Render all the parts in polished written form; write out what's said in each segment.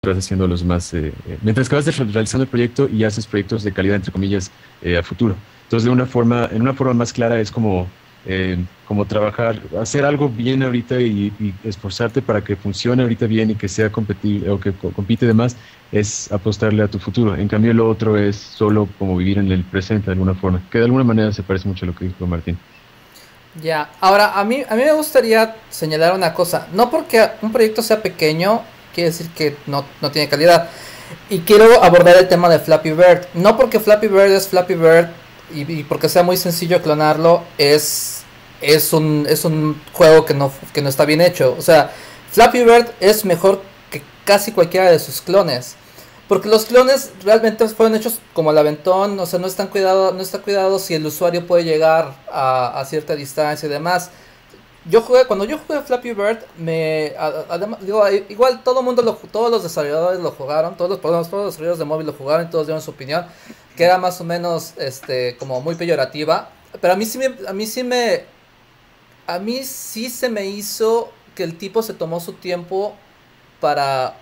vas haciendo los más, mientras que vas realizando el proyecto y haces proyectos de calidad, entre comillas, a futuro. Entonces, en una forma más clara es como trabajar, hacer algo bien ahorita y esforzarte para que funcione ahorita bien y que sea competible o que compite de más, es apostarle a tu futuro. En cambio, lo otro es solo como vivir en el presente de alguna forma, que de alguna manera se parece mucho a lo que dijo Martín. Ya, ahora a mí me gustaría señalar una cosa. No porque un proyecto sea pequeño, quiere decir que no tiene calidad. Y quiero abordar el tema de Flappy Bird. No porque Flappy Bird es Flappy Bird y porque sea muy sencillo clonarlo, es un juego que no está bien hecho. O sea, Flappy Bird es mejor que casi cualquiera de sus clones. Porque los clones realmente fueron hechos como al aventón, o sea, no está cuidado si el usuario puede llegar a cierta distancia y demás. Cuando yo jugué Flappy Bird, además, digo, igual todos los desarrolladores lo jugaron, todos los desarrolladores de móvil lo jugaron y todos dieron su opinión, que era más o menos, como muy peyorativa, pero a mí sí se me hizo que el tipo se tomó su tiempo para,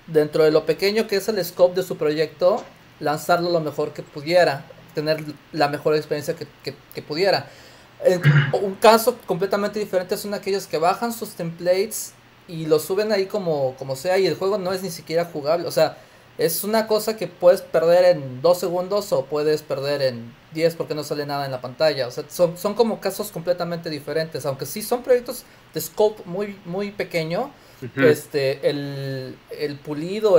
dentro de lo pequeño que es el scope de su proyecto, lanzarlo lo mejor que pudiera, tener la mejor experiencia que pudiera. Un caso completamente diferente son aquellos que bajan sus templates y los suben ahí como sea y el juego no es ni siquiera jugable. O sea, es una cosa que puedes perder en 2 segundos o puedes perder en 10 porque no sale nada en la pantalla. O sea, son como casos completamente diferentes. Aunque sí son proyectos de scope muy pequeño, Ujú. el pulido,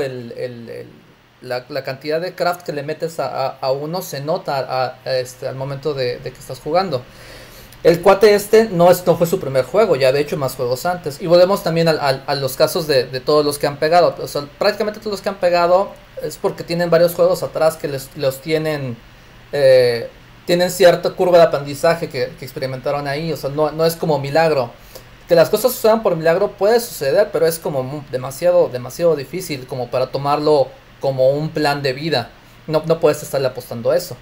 la cantidad de craft que le metes a uno se nota al momento de que estás jugando. El cuate no fue su primer juego, ya había hecho más juegos antes. Y volvemos también a los casos de todos los que han pegado. O sea, prácticamente todos los que han pegado es porque tienen varios juegos atrás que los tienen cierta curva de aprendizaje que experimentaron ahí. O sea, no es como milagro. Que las cosas sucedan por milagro puede suceder, pero es como demasiado difícil como para tomarlo como un plan de vida. No puedes estarle apostando a eso.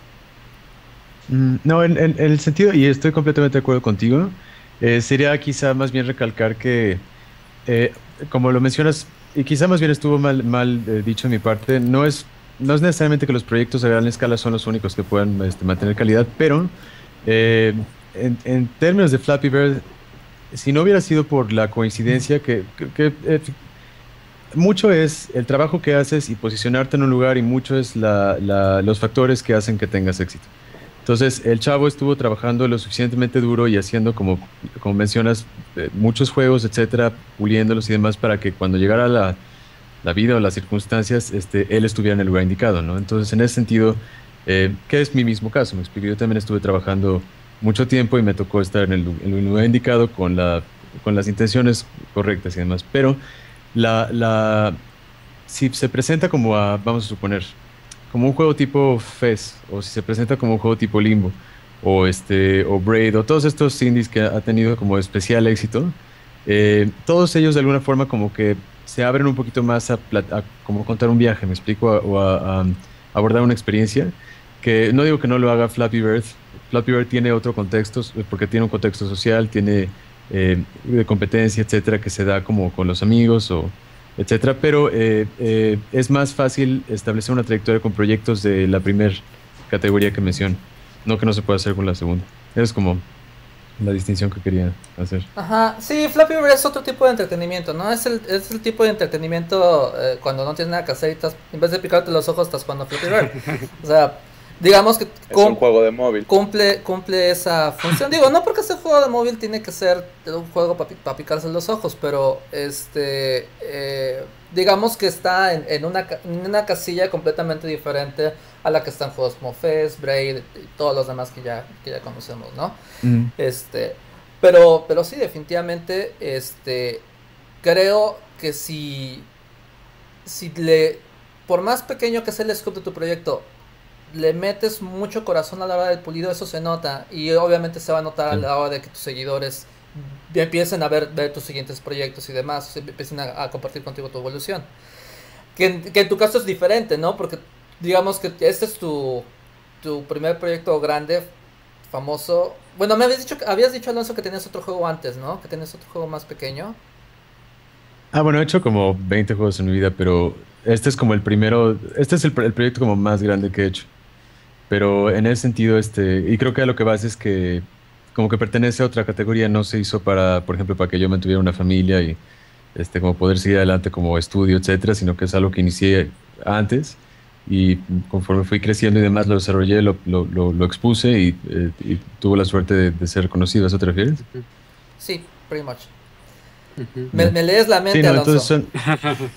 No, en el sentido, y estoy completamente de acuerdo contigo, sería quizá más bien recalcar que, eh, como lo mencionas, y quizá más bien estuvo mal dicho de mi parte, no es necesariamente que los proyectos a gran escala son los únicos que puedan mantener calidad, pero eh, en términos de Flappy Bird, si no hubiera sido por la coincidencia mucho es el trabajo que haces y posicionarte en un lugar y mucho es los factores que hacen que tengas éxito. Entonces, el chavo estuvo trabajando lo suficientemente duro y haciendo, como mencionas, muchos juegos, etcétera, puliéndolos y demás para que cuando llegara la vida o las circunstancias, él estuviera en el lugar indicado, ¿no? Entonces, en ese sentido, que es mi mismo caso, me explico, yo también estuve trabajando mucho tiempo y me tocó estar en el lugar indicado con las intenciones correctas y demás, pero la, la, si se presenta vamos a suponer, como un juego tipo Fez, o si se presenta como un juego tipo Limbo, o Braid, o todos estos indies que ha tenido como especial éxito, todos ellos de alguna forma como que se abren un poquito más a como contar un viaje, me explico, a abordar una experiencia, que no digo que no lo haga Flappy Bird. Flappy Bird tiene otro contexto, porque tiene un contexto social, tiene de competencia, etcétera, que se da como con los amigos o etcétera, pero es más fácil establecer una trayectoria con proyectos de la primera categoría que menciono, no que no se pueda hacer con la segunda. Es como la distinción que quería hacer. Ajá, sí, Flappy Bird es otro tipo de entretenimiento, ¿no? Es el tipo de entretenimiento cuando no tienes nada que hacer y en vez de picarte los ojos estás jugando Flappy Bird. O sea, digamos que Es un juego de móvil. cumple esa función. Digo, no porque este juego de móvil tiene que ser un juego para picarse los ojos, pero digamos que está en una casilla completamente diferente a la que están juegos como Fez, Braid y todos los demás que ya conocemos, ¿no? Mm, Este, pero sí, definitivamente, creo que si por más pequeño que sea el scope de tu proyecto, le metes mucho corazón a la hora del pulido, eso se nota. Y obviamente se va a notar a sí. la hora de que tus seguidores empiecen a ver tus siguientes proyectos y demás, empiecen a compartir contigo tu evolución. Que en tu caso es diferente, ¿no? Porque digamos que este es tu primer proyecto grande, famoso. Bueno, habías dicho, Alonso, que tenías otro juego antes, ¿no? Que tenías otro juego más pequeño. Ah, bueno, he hecho como 20 juegos en mi vida, pero este es como el primero, este es el proyecto como más grande que he hecho. Pero en ese sentido, y creo que a lo que vas es que como que pertenece a otra categoría, no se hizo para, por ejemplo, para que yo mantuviera una familia y como poder seguir adelante como estudio, etcétera, sino que es algo que inicié antes y conforme fui creciendo y demás lo desarrollé, lo expuse y tuvo la suerte de ser reconocido. ¿A eso te refieres? Ujú, Sí, pretty much. ujú. Ya. Me lees la Sí, mente, no, entonces Alonso.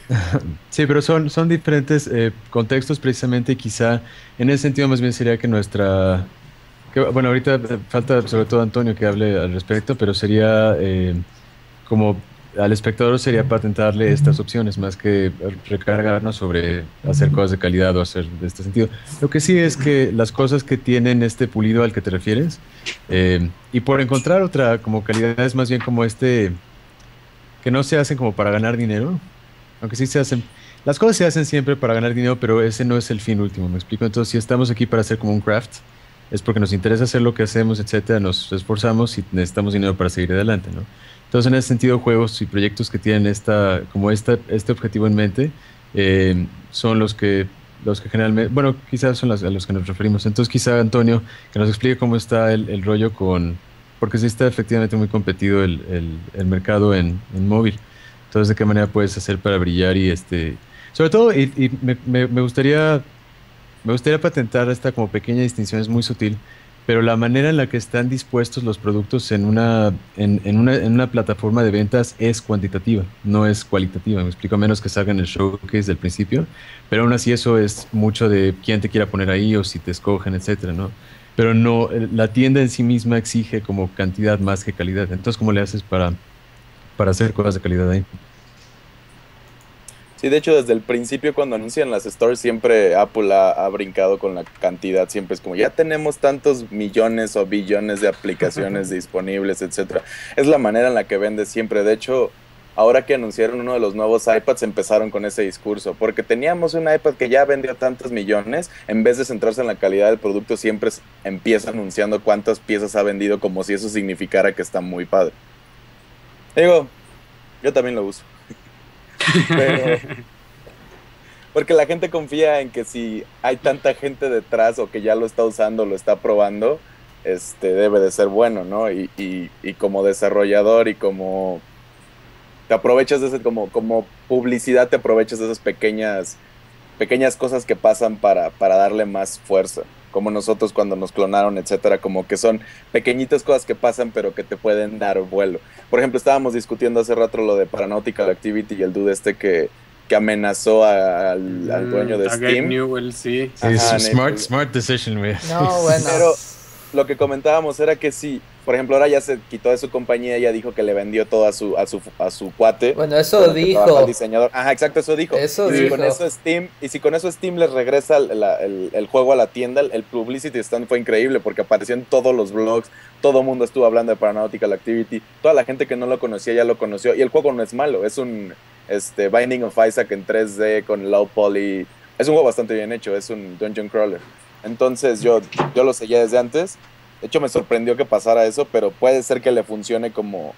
son, sí, pero son diferentes contextos precisamente y quizá en ese sentido más bien sería que bueno, ahorita falta sobre todo Antonio que hable al respecto, pero sería como al espectador sería patentarle estas opciones más que recargarnos sobre hacer cosas de calidad o hacer de este sentido. Lo que sí es que las cosas que tienen este pulido al que te refieres, y por encontrar otra como calidad es más bien como que no se hacen como para ganar dinero, aunque sí se hacen. Las cosas se hacen siempre para ganar dinero, pero ese no es el fin último, ¿me explico? Entonces, si estamos aquí para hacer como un craft, es porque nos interesa hacer lo que hacemos, etcétera, nos esforzamos y necesitamos dinero para seguir adelante, ¿no? Entonces, en ese sentido, juegos y proyectos que tienen este objetivo en mente, son los que generalmente, bueno, quizás son a los que nos referimos. Entonces, quizá Antonio, que nos explique cómo está el rollo porque sí está efectivamente muy competido el mercado en móvil. Entonces, ¿de qué manera puedes hacer para brillar sobre todo, y me gustaría patentar esta como pequeña distinción, es muy sutil, pero la manera en la que están dispuestos los productos en una plataforma de ventas es cuantitativa, no es cualitativa. Me explico, a menos que salgan el showcase del principio, pero aún así eso es mucho de quién te quiera poner ahí o si te escogen, etcétera, ¿no? Pero no, la tienda en sí misma exige como cantidad más que calidad. Entonces, ¿cómo le haces para hacer cosas de calidad ahí? Sí, de hecho, desde el principio cuando anuncian las stores, siempre Apple ha brincado con la cantidad, siempre es como, ya tenemos tantos millones o billones de aplicaciones disponibles, etcétera. Es la manera en la que vende siempre. De hecho, ahora que anunciaron uno de los nuevos iPads, empezaron con ese discurso, porque teníamos un iPad que ya vendió tantos millones, en vez de centrarse en la calidad del producto, siempre empieza anunciando cuántas piezas ha vendido, como si eso significara que está muy padre. Digo, yo también lo uso. Pero porque la gente confía en que si hay tanta gente detrás o que ya lo está usando, lo está probando, debe de ser bueno, ¿no? Y como desarrollador y como te aprovechas de ese, como publicidad, te aprovechas de esas pequeñas cosas que pasan para darle más fuerza. Como nosotros cuando nos clonaron, etcétera, como que son pequeñitas cosas que pasan, pero que te pueden dar vuelo. Por ejemplo, estábamos discutiendo hace rato lo de Paranautical Activity y el dude que amenazó al dueño de A Gabe Steam. Newell, sí. Sí, es Ajá, un smart decision, güey. No, bueno. Pero lo que comentábamos era que sí, por ejemplo, ahora ya se quitó de su compañía, ya dijo que le vendió todo a su cuate. Bueno, eso con el que trabaja dijo. el diseñador. Ajá, exacto, eso dijo. Eso y si dijo. con eso Steam les regresa el juego a la tienda, el publicity stand fue increíble porque apareció en todos los blogs, todo el mundo estuvo hablando de Paranautical Activity, toda la gente que no lo conocía ya lo conoció, y el juego no es malo, es un Binding of Isaac en 3D con low poly, es un juego bastante bien hecho, es un dungeon crawler. Entonces yo lo seguía desde antes. De hecho, me sorprendió que pasara eso, pero puede ser que le funcione como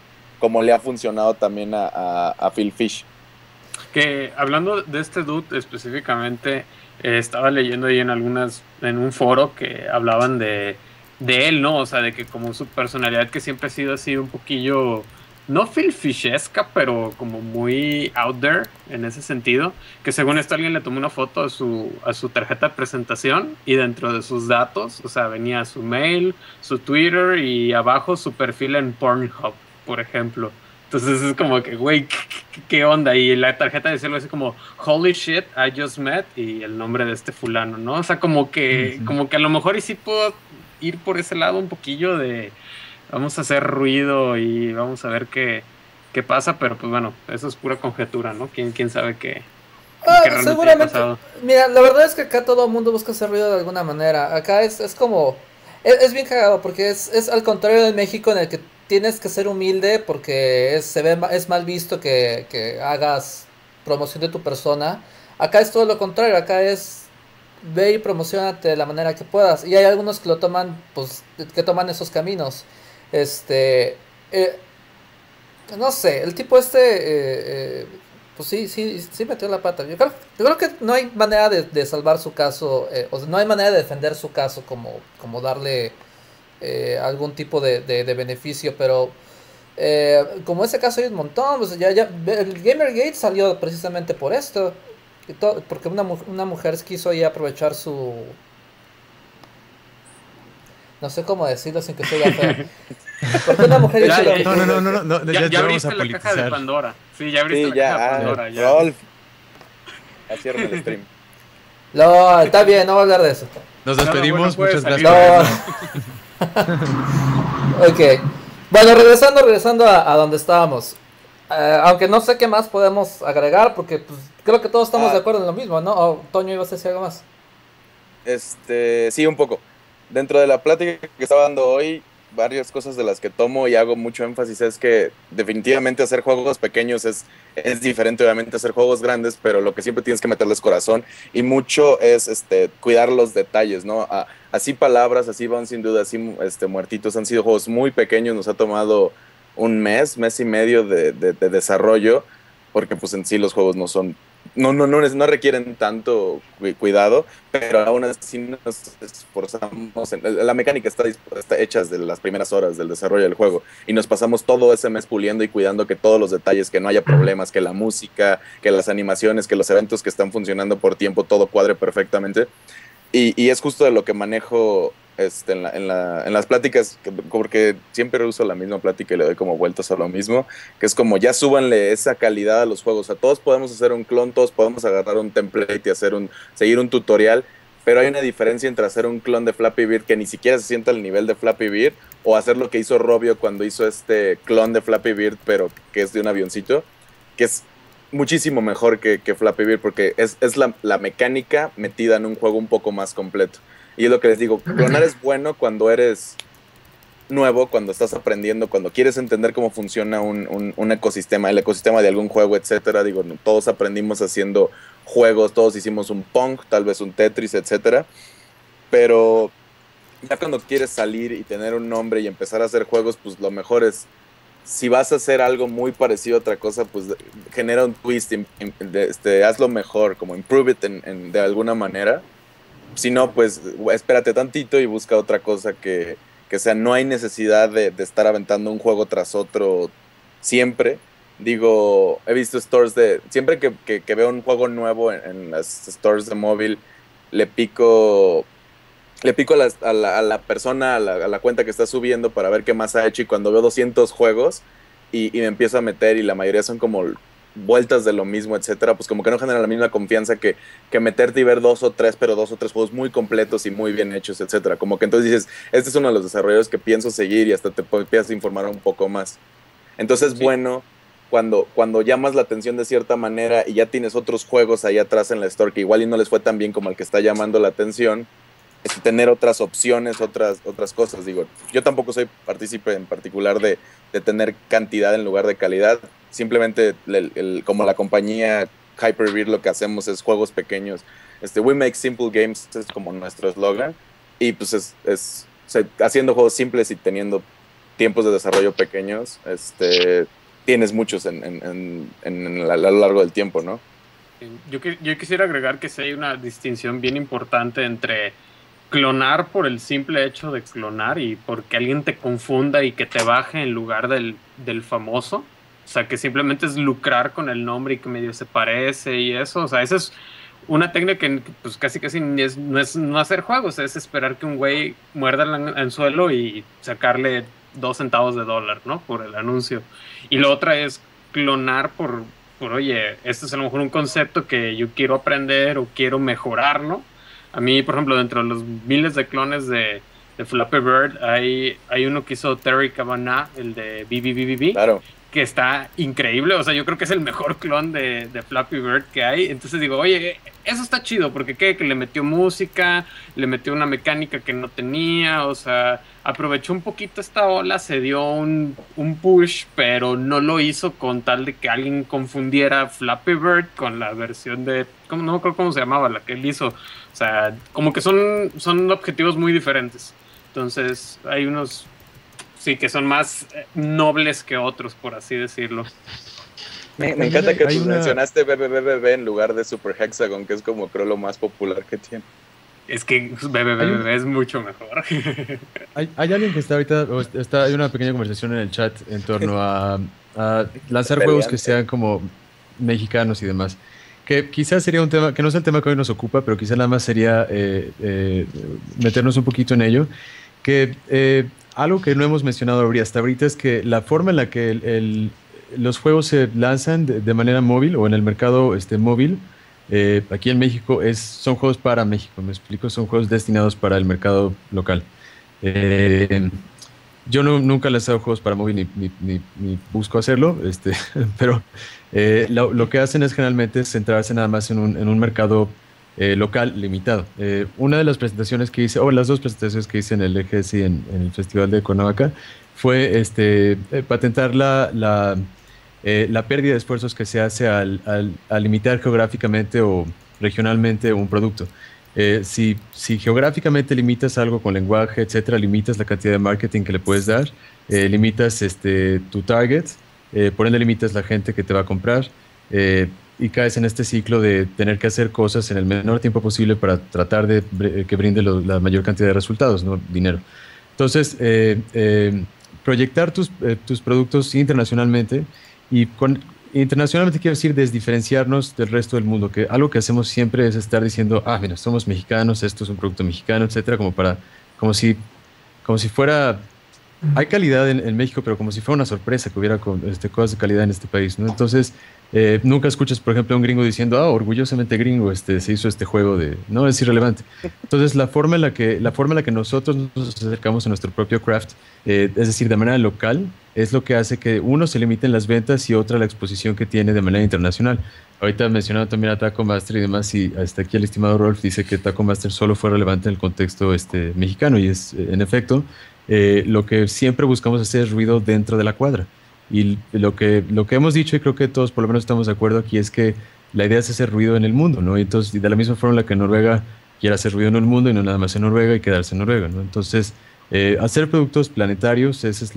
le ha funcionado también a Phil Fish. Que hablando de este dude específicamente, estaba leyendo ahí en un foro que hablaban de él, ¿no? O sea, de que como su personalidad que siempre ha sido así un poquillo, no Phil Fishesca, pero como muy out there en ese sentido, que según esto alguien le tomó una foto a su tarjeta de presentación y dentro de sus datos, o sea, venía su mail, su Twitter y abajo su perfil en Pornhub, por ejemplo. Entonces es como que, güey, ¿qué onda? Y la tarjeta decía algo así como, holy shit, I just met, y el nombre de este fulano, ¿no? O sea, como que a lo mejor y sí puedo ir por ese lado un poquillo de vamos a hacer ruido y vamos a ver qué pasa, pero pues bueno, eso es pura conjetura, ¿no? ¿Quién sabe qué realmente Seguramente. ha pasado? Mira, la verdad es que acá todo el mundo busca hacer ruido de alguna manera. Acá es como. Es bien cagado porque es al contrario de México en el que tienes que ser humilde porque es mal visto que hagas promoción de tu persona. Acá es todo lo contrario, acá es ve y promocionate de la manera que puedas. Y hay algunos que lo toman, pues, que toman esos caminos. Este, no sé, el tipo pues sí metió la pata. Yo creo que no hay manera de salvar su caso, o sea, no hay manera de defender su caso como darle algún tipo de beneficio, pero como ese caso hay un montón, pues el Gamergate salió precisamente por esto, porque una mujer quiso ahí aprovechar su... No sé cómo decirlo sin que sea feo. Porque una mujer hizo lo que... No, Ya ya vamos abriste a la caja de politizar. Pandora. Sí, ya abriste Sí, la ya, caja de Pandora. Ya. Rolf. Cierra el stream. No, está bien, no voy a hablar de eso. Nos No, despedimos, bueno, muchas puedes gracias. Ok. Bueno, regresando a donde estábamos. Aunque no sé qué más podemos agregar, porque pues, creo que todos estamos de acuerdo en lo mismo, ¿no? O Toño, ibas a decir algo más. Sí, un poco. Dentro de la plática que estaba dando hoy, varias cosas de las que tomo y hago mucho énfasis es que definitivamente hacer juegos pequeños es diferente, obviamente, hacer juegos grandes, pero lo que siempre tienes que meterles corazón y mucho es cuidar los detalles, ¿no? Así Palabras, así Bouncing Dude, así Muertitos han sido juegos muy pequeños, nos ha tomado un mes y medio de desarrollo, porque pues en sí los juegos no requieren tanto cuidado, pero aún así nos esforzamos. La mecánica está hecha desde las primeras horas del desarrollo del juego y nos pasamos todo ese mes puliendo y cuidando que todos los detalles, que no haya problemas, que la música, que las animaciones, que los eventos que están funcionando por tiempo, todo cuadre perfectamente. Y es justo de lo que manejo en las pláticas, porque siempre uso la misma plática y le doy como vueltas a lo mismo, que es como ya súbanle esa calidad a los juegos. O sea, todos podemos hacer un clon, todos podemos agarrar un template y seguir un tutorial, pero hay una diferencia entre hacer un clon de Flappy Bird que ni siquiera se sienta al nivel de Flappy Bird, o hacer lo que hizo Robio cuando hizo este clon de Flappy Bird, pero que es de un avioncito, que es muchísimo mejor que Flappy Bird, porque es la mecánica metida en un juego un poco más completo. Y es lo que les digo, clonar es bueno cuando eres nuevo, cuando estás aprendiendo, cuando quieres entender cómo funciona un ecosistema, el ecosistema de algún juego, etcétera. Digo, todos aprendimos haciendo juegos, todos hicimos un Pong, tal vez un Tetris, etcétera. Pero ya cuando quieres salir y tener un nombre y empezar a hacer juegos, pues lo mejor es, si vas a hacer algo muy parecido a otra cosa, pues genera un twist, hazlo mejor, como improve it de alguna manera. Si no, pues espérate tantito y busca otra cosa que sea, no hay necesidad de estar aventando un juego tras otro siempre. Digo, he visto stores siempre que veo un juego nuevo en las stores de móvil, le pico a la persona, a la cuenta que está subiendo para ver qué más ha hecho, y cuando veo 200 juegos y me empiezo a meter y la mayoría son como vueltas de lo mismo, etcétera, pues como que no genera la misma confianza que meterte y ver dos o tres juegos muy completos y muy bien hechos, etcétera. Como que entonces dices, este es uno de los desarrolladores que pienso seguir, y hasta te empiezas a informar un poco más. Entonces, sí, bueno, cuando llamas la atención de cierta manera y ya tienes otros juegos ahí atrás en la store que igual y no les fue tan bien como el que está llamando la atención, tener otras opciones, otras cosas. Digo, yo tampoco soy partícipe en particular de tener cantidad en lugar de calidad. Simplemente como la compañía Hyperbeard, lo que hacemos es juegos pequeños. We make simple games, es como nuestro eslogan, y pues haciendo juegos simples y teniendo tiempos de desarrollo pequeños, tienes muchos a lo largo del tiempo, ¿no? Yo quisiera agregar que sí hay una distinción bien importante entre clonar por el simple hecho de clonar y porque alguien te confunda y que te baje en lugar del famoso. O sea, que simplemente es lucrar con el nombre y que medio se parece y eso. O sea, esa es una técnica que pues casi no es no hacer juegos, es esperar que un güey muerda el anzuelo y sacarle 2 centavos de dólar, ¿no? Por el anuncio. Y la otra es clonar por oye, este es a lo mejor un concepto que yo quiero aprender o quiero mejorarlo. A mí, por ejemplo, dentro de los miles de clones de Flappy Bird, hay uno que hizo Terry Cavanagh, el de BBBBB, claro, que está increíble. O sea, yo creo que es el mejor clon de Flappy Bird que hay. Entonces digo, oye, eso está chido, porque que le metió música, le metió una mecánica que no tenía, o sea, aprovechó un poquito esta ola, se dio un push, pero no lo hizo con tal de que alguien confundiera Flappy Bird con la versión de, no me acuerdo cómo se llamaba, la que él hizo. O sea, como que son objetivos muy diferentes. Entonces, hay unos, sí, que son más nobles que otros, por así decirlo. Me encanta que mencionaste BBBB en lugar de Super Hexagon, que es como creo lo más popular que tiene. Es que BBBB es mucho mejor. Hay alguien que está ahorita, hay una pequeña conversación en el chat en torno a lanzar juegos que sean como mexicanos y demás. Que quizás sería un tema, que no es el tema que hoy nos ocupa, pero quizás nada más sería meternos un poquito en ello. Que algo que no hemos mencionado hasta ahorita es que la forma en la que los juegos se lanzan de manera móvil o en el mercado móvil, aquí en México son juegos para México, me explico, son juegos destinados para el mercado local. Yo nunca he lanzado juegos para móvil ni busco hacerlo, pero lo que hacen es generalmente centrarse nada más en un mercado local limitado. Una de las presentaciones que hice, o las dos presentaciones que hice en el EGS y en el Festival de Cuernavaca, fue patentar la pérdida de esfuerzos que se hace al limitar geográficamente o regionalmente un producto. Si geográficamente limitas algo con lenguaje, etcétera, limitas la cantidad de marketing que le puedes dar, limitas tu target, por ende limitas la gente que te va a comprar, y caes en este ciclo de tener que hacer cosas en el menor tiempo posible para tratar de que brinde la mayor cantidad de resultados, no dinero. Entonces, proyectar tus productos internacionalmente, y internacionalmente quiero decir desdiferenciarnos del resto del mundo, que algo que hacemos siempre es estar diciendo, mira, somos mexicanos, esto es un producto mexicano, etcétera, como si fuera, hay calidad en México, pero como si fuera una sorpresa que hubiera cosas de calidad en este país, ¿no? Entonces, nunca escuchas, por ejemplo, a un gringo diciendo, orgullosamente gringo, se hizo este juego no, es irrelevante. Entonces, la forma en la que nosotros nos acercamos a nuestro propio craft, es decir, de manera local, es lo que hace que uno se limiten las ventas y otra la exposición que tiene de manera internacional. Ahorita mencionaba también a Taco Master y demás, y hasta aquí el estimado Rolf dice que Taco Master solo fue relevante en el contexto mexicano, y es, en efecto, lo que siempre buscamos hacer es ruido dentro de la cuadra. Y lo que hemos dicho, y creo que todos por lo menos estamos de acuerdo aquí, es que la idea es hacer ruido en el mundo, ¿no? Y entonces, de la misma forma en la que Noruega quiere hacer ruido en el mundo y no nada más en Noruega y quedarse en Noruega, ¿no? Entonces, hacer productos planetarios, esa es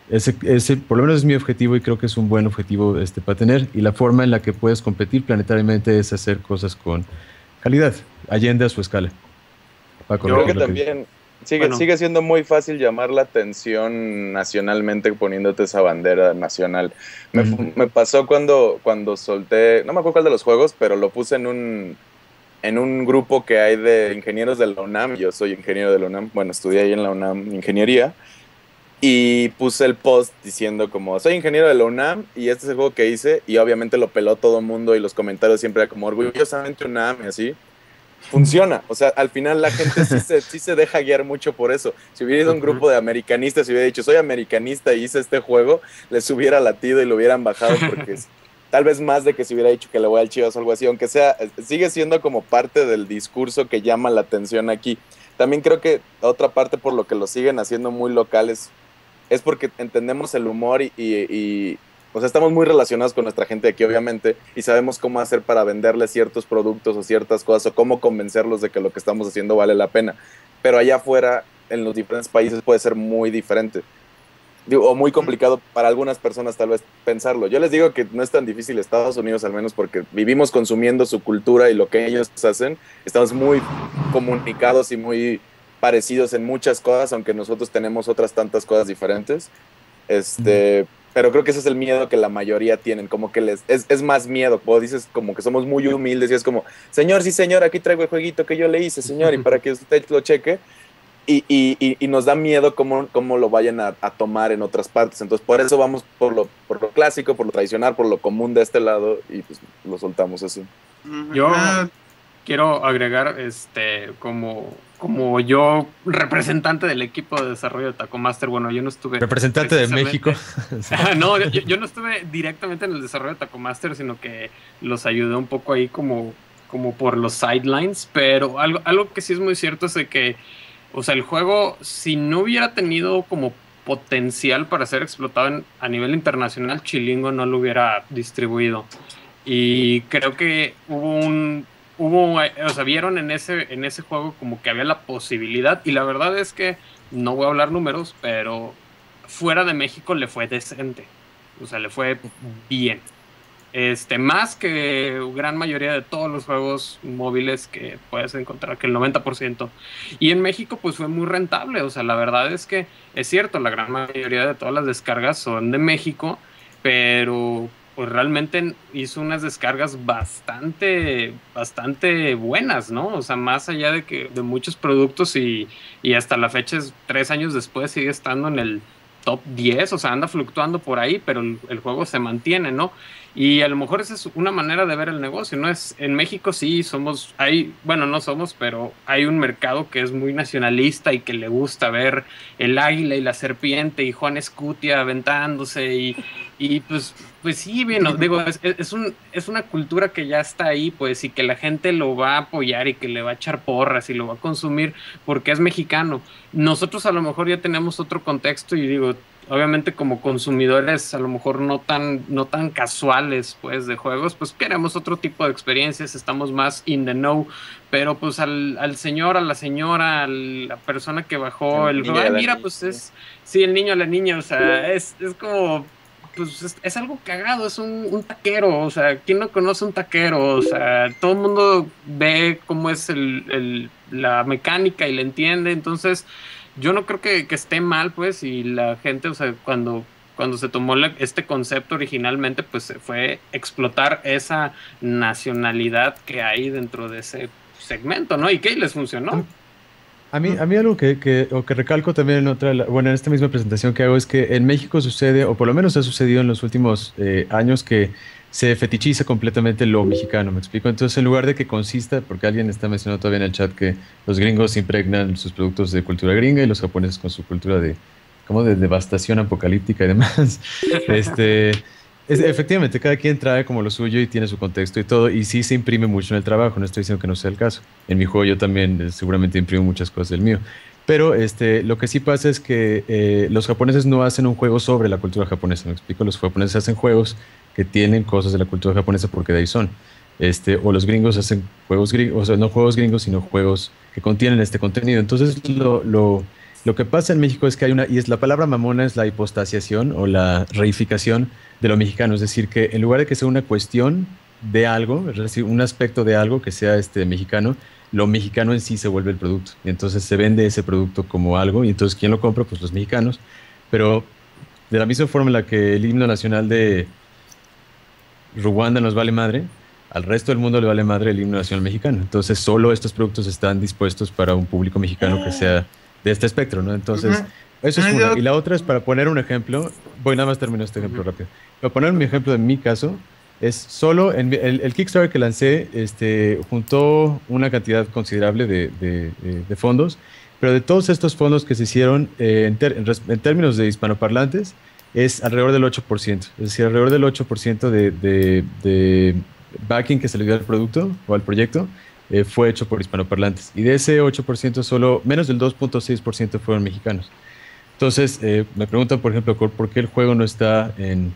ese por lo menos es mi objetivo, y creo que es un buen objetivo para tener. Y la forma en la que puedes competir planetariamente es hacer cosas con calidad, allende a su escala. Paco, yo creo que también sigue siendo muy fácil llamar la atención nacionalmente poniéndote esa bandera nacional. Me pasó cuando solté, no me acuerdo cuál de los juegos, pero lo puse en un grupo que hay de ingenieros de la UNAM. Yo soy ingeniero de la UNAM, bueno, estudié ahí en la UNAM ingeniería, y puse el post diciendo como, soy ingeniero de la UNAM y este es el juego que hice, y obviamente lo peló todo el mundo y los comentarios siempre eran como orgullosamente UNAM y así. Funciona, o sea, al final la gente sí se deja guiar mucho por eso. Si hubiera ido un grupo de americanistas y hubiera dicho, soy americanista y hice este juego, les hubiera latido y lo hubieran bajado, porque tal vez más de que se hubiera dicho que le voy al Chivas o algo así, aunque sea, sigue siendo como parte del discurso que llama la atención aquí. También creo que otra parte por lo que lo siguen haciendo muy locales es porque entendemos el humor y o sea, estamos muy relacionados con nuestra gente aquí, obviamente, y sabemos cómo hacer para venderles ciertos productos o ciertas cosas, o cómo convencerlos de que lo que estamos haciendo vale la pena. Pero allá afuera, en los diferentes países, puede ser muy diferente. O muy complicado para algunas personas tal vez pensarlo. Yo les digo que no es tan difícil Estados Unidos, al menos porque vivimos consumiendo su cultura y lo que ellos hacen. Estamos muy comunicados y muy parecidos en muchas cosas, aunque nosotros tenemos otras tantas cosas diferentes. Pero creo que ese es el miedo que la mayoría tienen, como que es más miedo, como dices, como que somos muy humildes y es como, señor, sí señor, aquí traigo el jueguito que yo le hice, señor, y para que usted lo cheque, y nos da miedo cómo lo vayan a tomar en otras partes. Entonces por eso vamos por lo clásico, por lo tradicional, por lo común de este lado, y pues lo soltamos así. Yo quiero agregar, como yo, representante del equipo de desarrollo de Taco Master, bueno, yo no estuve... Representante de México. No, yo no estuve directamente en el desarrollo de Taco Master, sino que los ayudé un poco ahí como por los sidelines, pero algo que sí es muy cierto es de que, o sea, el juego, si no hubiera tenido como potencial para ser explotado a nivel internacional, Chilingo no lo hubiera distribuido. Y creo que o sea, vieron en ese juego como que había la posibilidad, y la verdad es que no voy a hablar números, pero fuera de México le fue decente. o sea, le fue bien. Más que gran mayoría de todos los juegos móviles que puedes encontrar, que el 90%. Y en México pues fue muy rentable, o sea, la verdad es que es cierto, la gran mayoría de todas las descargas son de México, pero pues realmente hizo unas descargas bastante buenas, ¿no? O sea, más allá de muchos productos y hasta la fecha, 3 años después, sigue estando en el top 10, o sea, anda fluctuando por ahí, pero el juego se mantiene, ¿no? Y a lo mejor esa es una manera de ver el negocio, ¿no? En México sí no somos, pero hay un mercado que es muy nacionalista y que le gusta ver el águila y la serpiente y Juan Escutia aventándose y pues sí, bueno, digo, es una cultura que ya está ahí, pues, y que la gente lo va a apoyar y que le va a echar porras y lo va a consumir porque es mexicano. Nosotros a lo mejor ya tenemos otro contexto y digo, obviamente como consumidores a lo mejor no tan casuales pues de juegos, pues queremos otro tipo de experiencias, estamos más in the know, pero pues al señor, a la señora, a la persona que bajó el juego, mira, pues es, sí, el niño a la niña, o sea, es como, pues es algo cagado, es un taquero, o sea, ¿quién no conoce un taquero? O sea, todo el mundo ve cómo es la mecánica y le entiende, entonces yo no creo que esté mal, pues, y la gente, o sea, cuando se tomó este concepto originalmente, pues se fue explotar esa nacionalidad que hay dentro de ese segmento, ¿no? Y que les funcionó. A mí algo que recalco también en esta misma presentación que hago es que en México sucede, o por lo menos ha sucedido en los últimos años, que se fetichiza completamente lo mexicano, ¿me explico? Entonces, en lugar de que consista, porque alguien está mencionando todavía en el chat que los gringos impregnan sus productos de cultura gringa y los japoneses con su cultura de devastación apocalíptica y demás. Efectivamente, cada quien trae como lo suyo y tiene su contexto y todo, y sí se imprime mucho en el trabajo, no estoy diciendo que no sea el caso. En mi juego yo también seguramente imprimo muchas cosas del mío. Pero lo que sí pasa es que los japoneses no hacen un juego sobre la cultura japonesa, ¿me explico? Los japoneses hacen juegos que tienen cosas de la cultura japonesa porque de ahí son. O los gringos hacen juegos gringos, o sea, no juegos gringos, sino juegos que contienen este contenido. Entonces, lo que pasa en México es que la palabra mamona es la hipostasiación o la reificación de lo mexicano. Es decir, que en lugar de que sea una cuestión de algo, es decir, un aspecto de algo que sea mexicano, lo mexicano en sí se vuelve el producto. Y entonces se vende ese producto como algo, y entonces ¿quién lo compra? Pues los mexicanos. Pero de la misma forma en la que el himno nacional de Ruanda nos vale madre, al resto del mundo le vale madre el himno nacional mexicano. Entonces solo estos productos están dispuestos para un público mexicano que sea de este espectro, ¿no? Entonces, eso es una. Y la otra es, para poner un ejemplo, voy nada más termino este ejemplo rápido. Para poner un ejemplo de mi caso, es solo el Kickstarter que lancé, juntó una cantidad considerable de fondos, pero de todos estos fondos que se hicieron en términos de hispanoparlantes, es alrededor del 8%. Es decir, alrededor del 8% de backing que se le dio al producto o al proyecto fue hecho por hispanoparlantes. Y de ese 8%, solo menos del 2.6% fueron mexicanos. Entonces, me preguntan, por ejemplo, por qué el juego no está en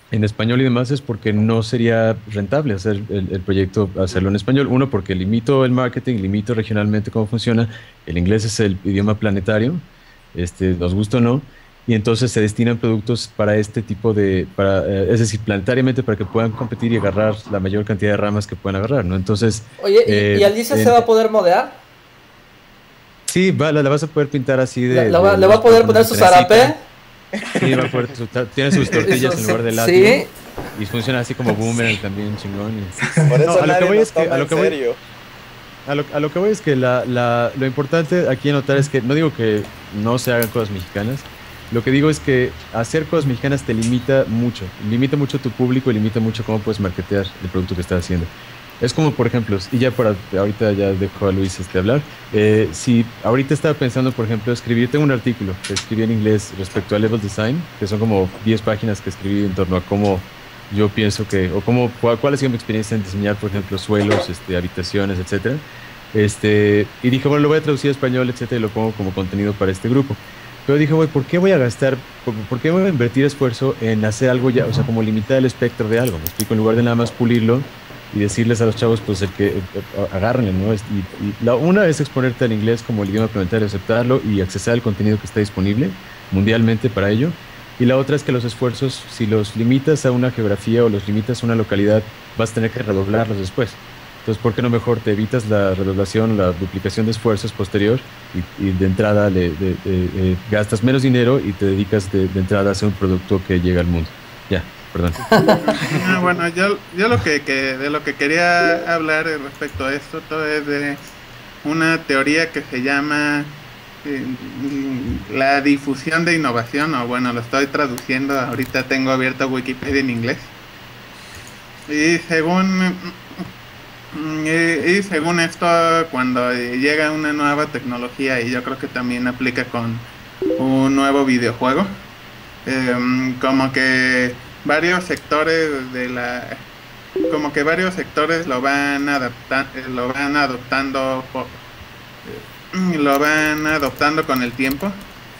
español y demás. Es porque no sería rentable hacer el proyecto, hacerlo en español. Uno, porque limito el marketing, limito regionalmente cómo funciona. El inglés es el idioma planetario, nos gusta o no. Y entonces se destinan productos para este tipo es decir, planetariamente, para que puedan competir y agarrar la mayor cantidad de ramas que puedan agarrar, ¿no? Entonces... Oye, ¿y Alicia se va a poder modear? Sí, la vas a poder pintar así ¿Le va a poder poner su zarape? Sí, va a poder, tiene sus tortillas en lugar de látigo. ¿Sí? Y funciona así como boomerang también, chingón. Por eso nadie nos toma en serio. A lo que voy es que lo importante aquí a notar es que no digo que no se hagan cosas mexicanas. Lo que digo es que hacer cosas mexicanas te limita mucho tu público y limita mucho cómo puedes marketear el producto que estás haciendo. Es como, por ejemplo, y ya ahorita ya dejo a Luis hablar, si ahorita estaba pensando, por ejemplo, tengo un artículo que escribí en inglés respecto a level design, que son como 10 páginas que escribí en torno a cómo yo pienso cuál ha sido mi experiencia en diseñar, por ejemplo, suelos, habitaciones, etcétera. Y dije, bueno, lo voy a traducir a español, etcétera, y lo pongo como contenido para este grupo. Pero dije, güey, ¿por qué voy a invertir esfuerzo en hacer algo ya, o sea, como limitar el espectro de algo? Me explico, en lugar de nada más pulirlo y decirles a los chavos, pues, agárrenle, ¿no? Una es exponerte al inglés como el idioma planetario, aceptarlo y accesar al contenido que está disponible mundialmente para ello. Y la otra es que los esfuerzos, si los limitas a una geografía o los limitas a una localidad, vas a tener que redoblarlos después. Entonces, ¿por qué no mejor te evitas la redoblación, la duplicación de esfuerzos posterior y de entrada gastas menos dinero y te dedicas de entrada a hacer un producto que llega al mundo? Ya, perdón. Bueno, yo de lo que quería hablar respecto a esto todo es de una teoría que se llama la difusión de innovación, o bueno, lo estoy traduciendo, ahorita tengo abierto Wikipedia en inglés. Y según esto, cuando llega una nueva tecnología, y yo creo que también aplica con un nuevo videojuego, como que varios sectores lo van adoptando con el tiempo.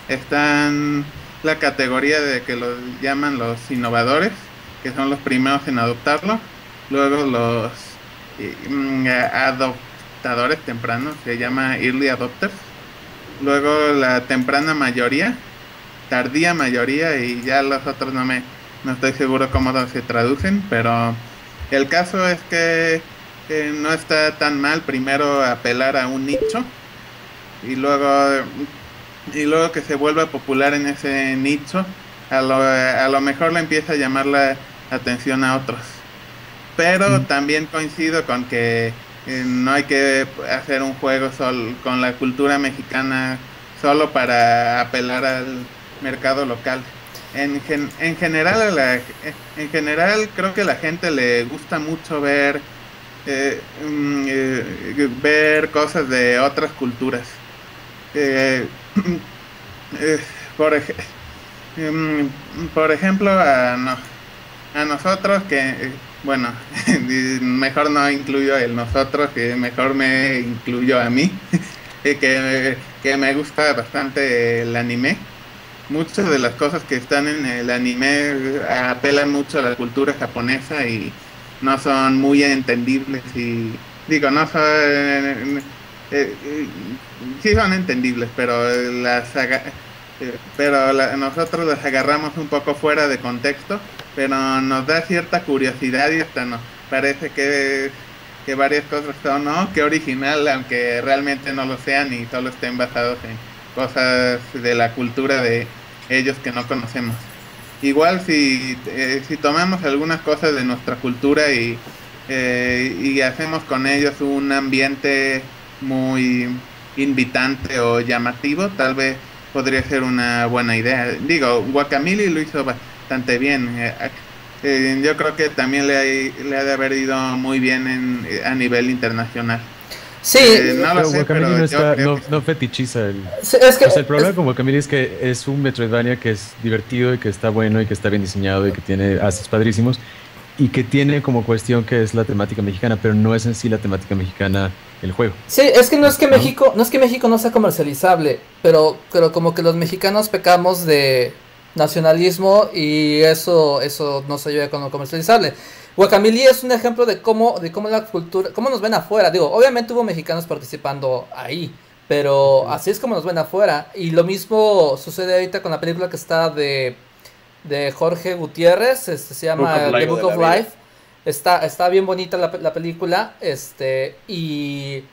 Están la categoría de que los llaman los innovadores, que son los primeros en adoptarlo. Luego los adoptadores tempranos, se llama early adopters. Luego la temprana mayoría, tardía mayoría, y ya los otros no estoy seguro cómo se traducen, pero el caso es que no está tan mal primero apelar a un nicho y luego que se vuelva popular en ese nicho, a lo mejor le empieza a llamar la atención a otros. Pero también coincido con que no hay que hacer un juego con la cultura mexicana solo para apelar al mercado local. En general creo que a la gente le gusta mucho ver cosas de otras culturas. Por ejemplo, a nosotros bueno, mejor no incluyo el nosotros, que mejor me incluyo a mí, que me gusta bastante el anime. Muchas de las cosas que están en el anime apelan mucho a la cultura japonesa y no son muy entendibles, y digo, no son sí son entendibles, pero nosotros las agarramos un poco fuera de contexto, pero nos da cierta curiosidad y hasta nos parece que varias cosas son, ¿no?, qué original, aunque realmente no lo sean y solo estén basados en cosas de la cultura de ellos que no conocemos. Igual si tomamos algunas cosas de nuestra cultura y hacemos con ellos un ambiente muy invitante o llamativo, tal vez podría ser una buena idea. Digo, Guacamelee lo hizo bastante bien. Yo creo que también le ha de haber ido muy bien a nivel internacional. Sí, no lo sé, Guacamelee pero no fetichiza sí, es que, o sea, el problema con Guacamelee es que es un Metroidvania que es divertido y que está bueno y que está bien diseñado y que tiene assets padrísimos y que tiene como cuestión que es la temática mexicana, pero no es en sí la temática mexicana el juego. sí, es que no es que México no sea comercializable, pero como que los mexicanos pecamos de nacionalismo y eso no se lleva como comercializable. Guacamelee es un ejemplo de cómo la cultura, cómo nos ven afuera. Digo, obviamente hubo mexicanos participando ahí, pero así es como nos ven afuera. Y lo mismo sucede ahorita con la película que está de Jorge Gutiérrez, se llama The Book of Life. Está bien bonita la película, y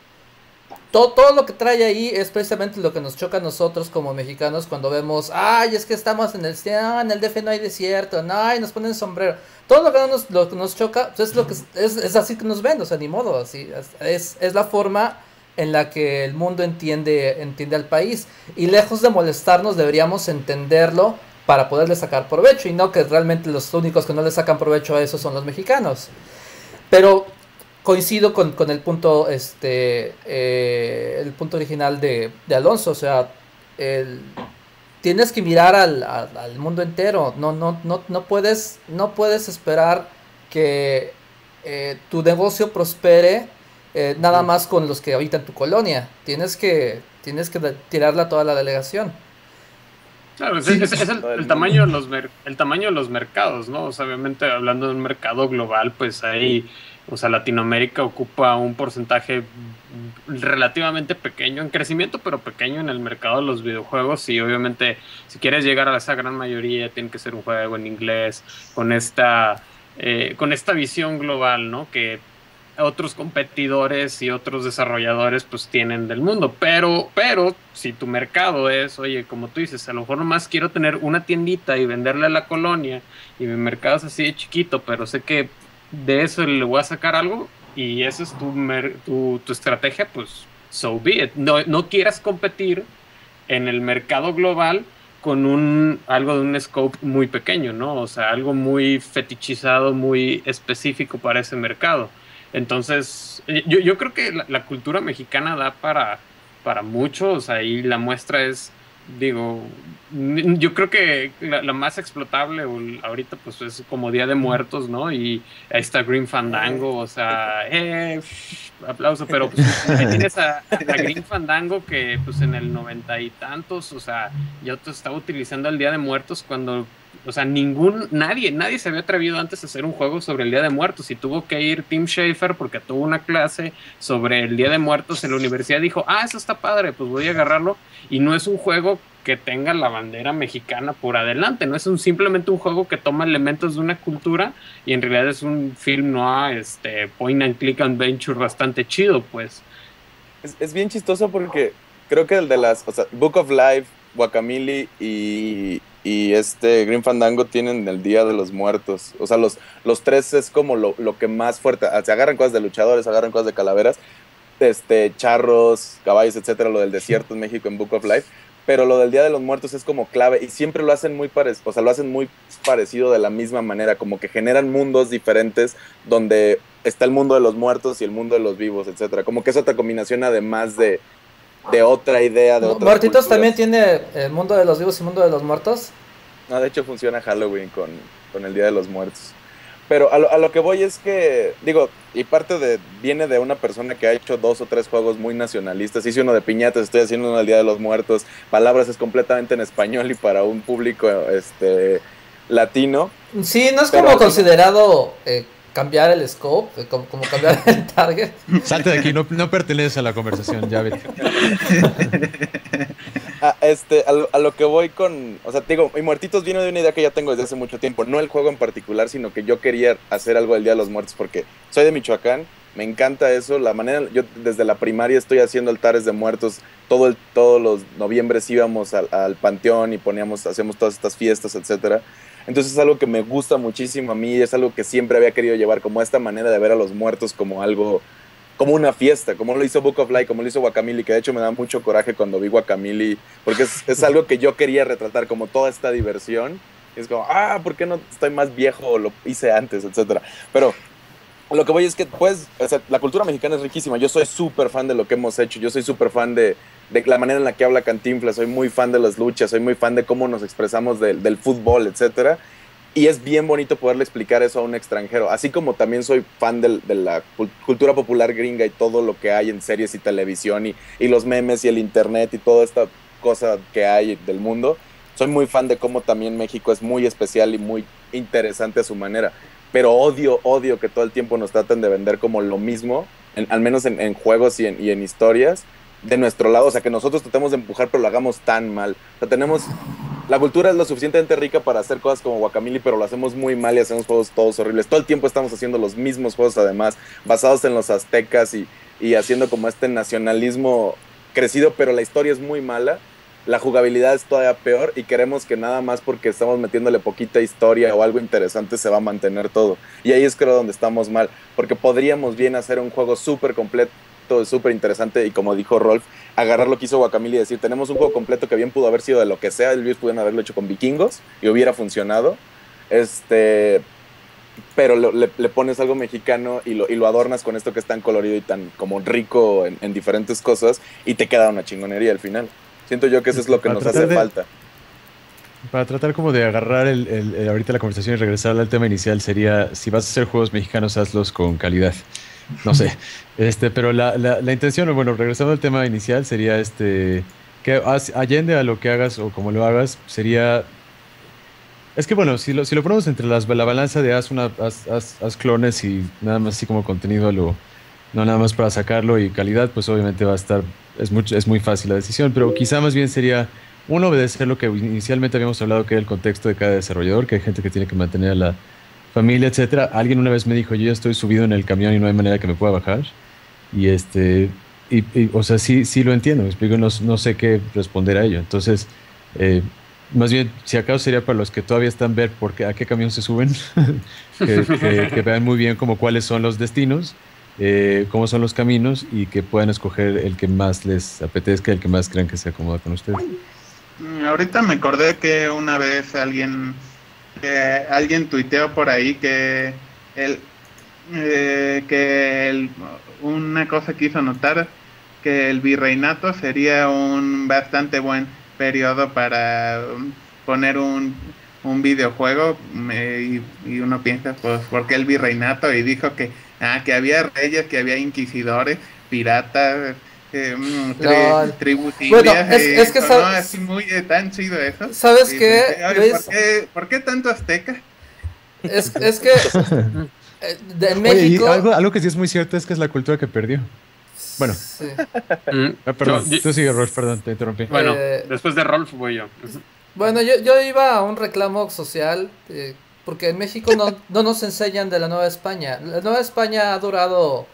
todo lo que trae ahí es precisamente lo que nos choca a nosotros como mexicanos cuando vemos, ay, es que estamos en el DF no hay desierto, no, ay, nos ponen sombrero. Todo lo que nos choca, pues es así que nos ven, o sea, ni modo, así es la forma en la que el mundo entiende al país, y lejos de molestarnos deberíamos entenderlo para poderle sacar provecho, y no que realmente los únicos que no le sacan provecho a eso son los mexicanos. Pero coincido con el punto el punto original de Alonso, o sea, tienes que mirar al mundo entero. No puedes esperar que tu negocio prospere nada más con los que habitan tu colonia. Tienes que tirarla a toda la delegación. Claro, es el tamaño de los mercados, ¿no? O sea, obviamente hablando de un mercado global, pues ahí, o sea, Latinoamérica ocupa un porcentaje relativamente pequeño en crecimiento, pero pequeño en el mercado de los videojuegos. Y obviamente, si quieres llegar a esa gran mayoría, tiene que ser un juego en inglés, con esta visión global, ¿no? Que otros competidores y otros desarrolladores pues tienen del mundo, pero si tu mercado es, oye, como tú dices, a lo mejor nomás quiero tener una tiendita y venderle a la colonia, y mi mercado es así de chiquito, pero sé que de eso le voy a sacar algo, y esa es tu estrategia, pues so be it. No quieras competir en el mercado global con algo de un scope muy pequeño, ¿no? O sea, algo muy fetichizado, muy específico para ese mercado. Entonces, yo creo que la cultura mexicana da para mucho, o sea, y la muestra es, digo, yo creo que la más explotable ahorita pues es como Día de Muertos, ¿no? Y ahí está Green Fandango, o sea, aplauso, pero pues ahí tienes a Green Fandango que pues en el 90 y tantos, o sea, ya te estaba utilizando el Día de Muertos cuando, o sea, nadie se había atrevido antes a hacer un juego sobre el Día de Muertos, y tuvo que ir Tim Schafer porque tuvo una clase sobre el Día de Muertos en la universidad, dijo, eso está padre, pues voy a agarrarlo, y no es un juego que tenga la bandera mexicana por adelante, no es simplemente un juego que toma elementos de una cultura, y en realidad es un film noir, point and click adventure bastante chido, pues. Es bien chistoso porque creo que el de o sea, Book of Life, Guacamole y Green Fandango tienen el Día de los Muertos. O sea, los tres es como lo que más fuerte. Se agarran cosas de luchadores, agarran cosas de calaveras, charros, caballos, etcétera, lo del desierto en México en Book of Life. Pero lo del Día de los Muertos es como clave, y siempre lo hacen muy parecido de la misma manera, como que generan mundos diferentes donde está el mundo de los muertos y el mundo de los vivos, etcétera. Como que es otra combinación además de otra idea, de otra. ¿Muertitos también tiene el mundo de los vivos y el mundo de los muertos? No, de hecho funciona Halloween con el Día de los Muertos. Pero a lo que voy es que, digo, y viene de una persona que ha hecho 2 o 3 juegos muy nacionalistas. Hice uno de piñatas, estoy haciendo uno del Día de los Muertos. Palabras es completamente en español y para un público latino. Sí, no es como considerado cambiar el scope, como cambiar el target. Salte de aquí, no perteneces a la conversación, ya vete. A lo que voy o sea, digo, y Muertitos viene de una idea que ya tengo desde hace mucho tiempo, no el juego en particular, sino que yo quería hacer algo del Día de los Muertos porque soy de Michoacán, me encanta eso, yo desde la primaria estoy haciendo altares de muertos, todos los noviembres íbamos al panteón y hacíamos todas estas fiestas, etcétera. Entonces es algo que me gusta muchísimo a mí, es algo que siempre había querido llevar, como esta manera de ver a los muertos como algo, como una fiesta, como lo hizo Book of Life, como lo hizo Guacamole, que de hecho me da mucho coraje cuando vi Guacamole, porque es algo que yo quería retratar, como toda esta diversión. Y es como, ¿por qué no estoy más viejo o lo hice antes, etcétera? Pero lo que voy es que, pues, o sea, la cultura mexicana es riquísima. Yo soy súper fan de lo que hemos hecho, yo soy súper fan de la manera en la que habla Cantinflas, soy muy fan de las luchas, soy muy fan de cómo nos expresamos del fútbol, etcétera. Y es bien bonito poderle explicar eso a un extranjero, así como también soy fan de la cultura popular gringa y todo lo que hay en series y televisión y los memes y el internet y toda esta cosa que hay del mundo. Soy muy fan de cómo también México es muy especial y muy interesante a su manera, pero odio que todo el tiempo nos traten de vender como lo mismo, al menos en juegos y en historias, de nuestro lado, o sea, que nosotros tratemos de empujar pero lo hagamos tan mal. O sea, la cultura es lo suficientemente rica para hacer cosas como Guacamole, pero lo hacemos muy mal y hacemos juegos todos horribles. Todo el tiempo estamos haciendo los mismos juegos, además, basados en los aztecas y haciendo como este nacionalismo crecido, pero la historia es muy mala, la jugabilidad es todavía peor y queremos que nada más porque estamos metiéndole poquita historia o algo interesante se va a mantener todo. Y ahí es creo donde estamos mal, porque podríamos bien hacer un juego súper completo, súper interesante, y como dijo Rolf, agarrar lo que hizo Guacamole y decir, tenemos un juego completo que bien pudo haber sido de lo que sea, ellos pudieron haberlo hecho con vikingos y hubiera funcionado, pero le pones algo mexicano y lo adornas con esto que es tan colorido y tan como rico en diferentes cosas, y te queda una chingonería al final. Siento yo que eso es lo que nos hace falta. Para tratar como de agarrar ahorita la conversación y regresar al tema inicial, sería, si vas a hacer juegos mexicanos, hazlos con calidad. No sé, pero la intención, bueno, regresando al tema inicial, sería que allende a lo que hagas o como lo hagas, sería... Es que bueno, si lo ponemos entre la balanza de haz clones y nada más así como contenido no nada más para sacarlo y calidad, pues obviamente va a estar, es muy fácil la decisión, pero quizá más bien sería, uno, obedecer lo que inicialmente habíamos hablado, que era el contexto de cada desarrollador, que hay gente que tiene que mantener a la familia, etcétera. Alguien una vez me dijo, yo ya estoy subido en el camión y no hay manera que me pueda bajar. Y o sea, sí lo entiendo, me explico, no sé qué responder a ello. Entonces, eh, más bien, si acaso sería para los que todavía están ver a qué camión se suben, que vean muy bien como cuáles son los destinos, cómo son los caminos y que puedan escoger el que más les apetezca, el que más crean que se acomoda con ustedes. Ahorita me acordé que una vez alguien tuiteó por ahí una cosa que hizo notar, que el virreinato sería un bastante buen periodo para poner un videojuego, y uno piensa, pues, ¿por qué el virreinato? Y dijo que había reyes, que había inquisidores, piratas, tribus bueno, indias, es que no, así muy tan chido eso. ¿Sabes qué, Luis? ¿Por qué tanto azteca? Es que de México... Oye, algo que sí es muy cierto es que es la cultura que perdió. Bueno. Sí. Perdón, tú sigue, Rolf, perdón, te interrumpí. Bueno, después de Rolf voy yo. Bueno, yo iba a un reclamo social, porque en México no nos enseñan de la Nueva España. La Nueva España ha duró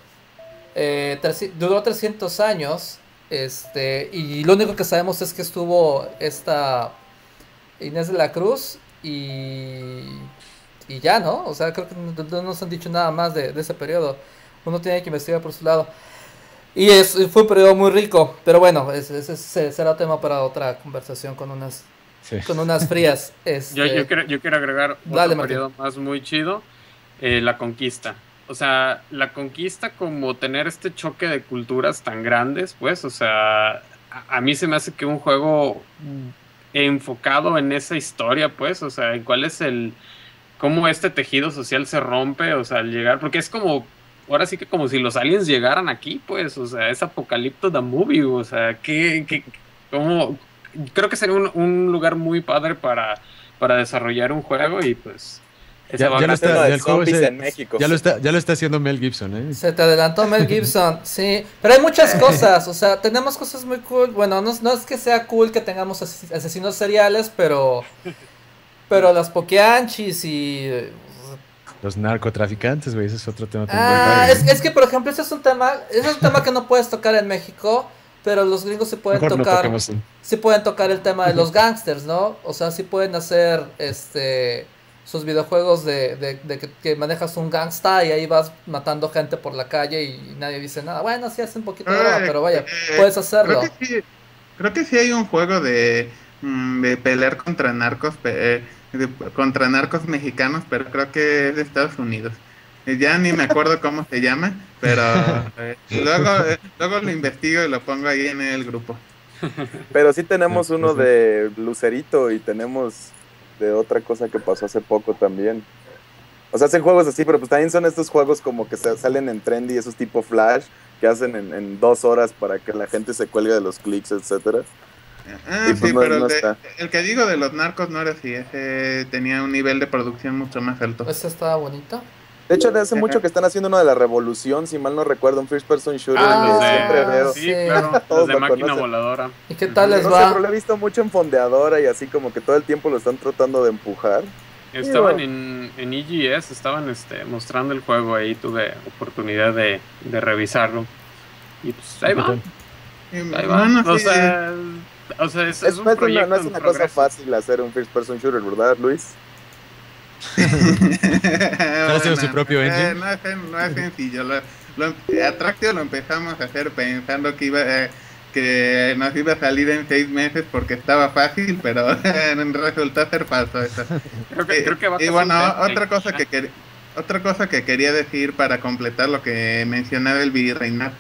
300 años, y lo único que sabemos es que estuvo esta Inés de la Cruz y ya, ¿no? O sea, creo que no nos han dicho nada más de ese periodo. Uno tiene que investigar por su lado. Y fue un periodo muy rico, pero bueno, ese será tema para otra conversación con unas frías. Yo quiero agregar otro periodo más muy chido, la conquista. O sea, la conquista, como tener este choque de culturas tan grandes, pues, o sea, a mí se me hace que un juego enfocado en esa historia, pues, o sea, en cuál es cómo este tejido social se rompe, o sea, al llegar, porque es como, ahora sí que como si los aliens llegaran aquí, pues, o sea, es Apocalipto the Movie, o sea, cómo, creo que sería un lugar muy padre para desarrollar un juego y pues... Ya lo está haciendo Mel Gibson, ¿eh? Se te adelantó Mel Gibson, sí. Pero hay muchas cosas, o sea, tenemos cosas muy cool. Bueno, no es que sea cool que tengamos asesinos seriales, pero las pokeanchis y... Los narcotraficantes, güey, ese es otro tema también. Es que, por ejemplo, ese es un tema que no puedes tocar en México, pero los gringos sí pueden tocar. Sí pueden tocar el tema de los gangsters, ¿no? O sea, sí pueden hacer sus videojuegos de que manejas un gangsta y ahí vas matando gente por la calle y nadie dice nada. Bueno, sí hace un poquito de broma, pero vaya, puedes hacerlo. Creo que sí hay un juego de pelear contra narcos, contra narcos mexicanos, pero creo que es de Estados Unidos. Ya ni me acuerdo cómo se llama, pero luego lo investigo y lo pongo ahí en el grupo. Pero sí tenemos uno de Lucerito y tenemos de otra cosa que pasó hace poco también. O sea, hacen juegos así, pero pues también son estos juegos como que salen en trendy, esos tipo Flash, que hacen en 2 horas para que la gente se cuelgue de los clics, etcétera. Pues sí, pero el que digo de los narcos no era así, ese tenía un nivel de producción mucho más alto. Ese estaba bonito. De hecho, hace mucho que están haciendo uno de la Revolución, si mal no recuerdo, un first person shooter que siempre veo. Sí, claro, los de máquina voladora. ¿Y qué tal les va? No sé, pero lo he visto mucho en fondeadora y así como que todo el tiempo lo están tratando de empujar. Estaban en EGS, estaban mostrando el juego ahí, tuve oportunidad de revisarlo. Y pues ahí va. Ahí va. O sea, es un proyecto no es una cosa fácil hacer un first person shooter, ¿verdad, Luis? Bueno, su propio engine. No es sencillo. Attractio lo empezamos a hacer pensando que nos iba a salir en 6 meses porque estaba fácil, pero resultó ser falso eso. Creo que va a y bueno, otra cosa que quería decir para completar lo que mencionaba el virreinato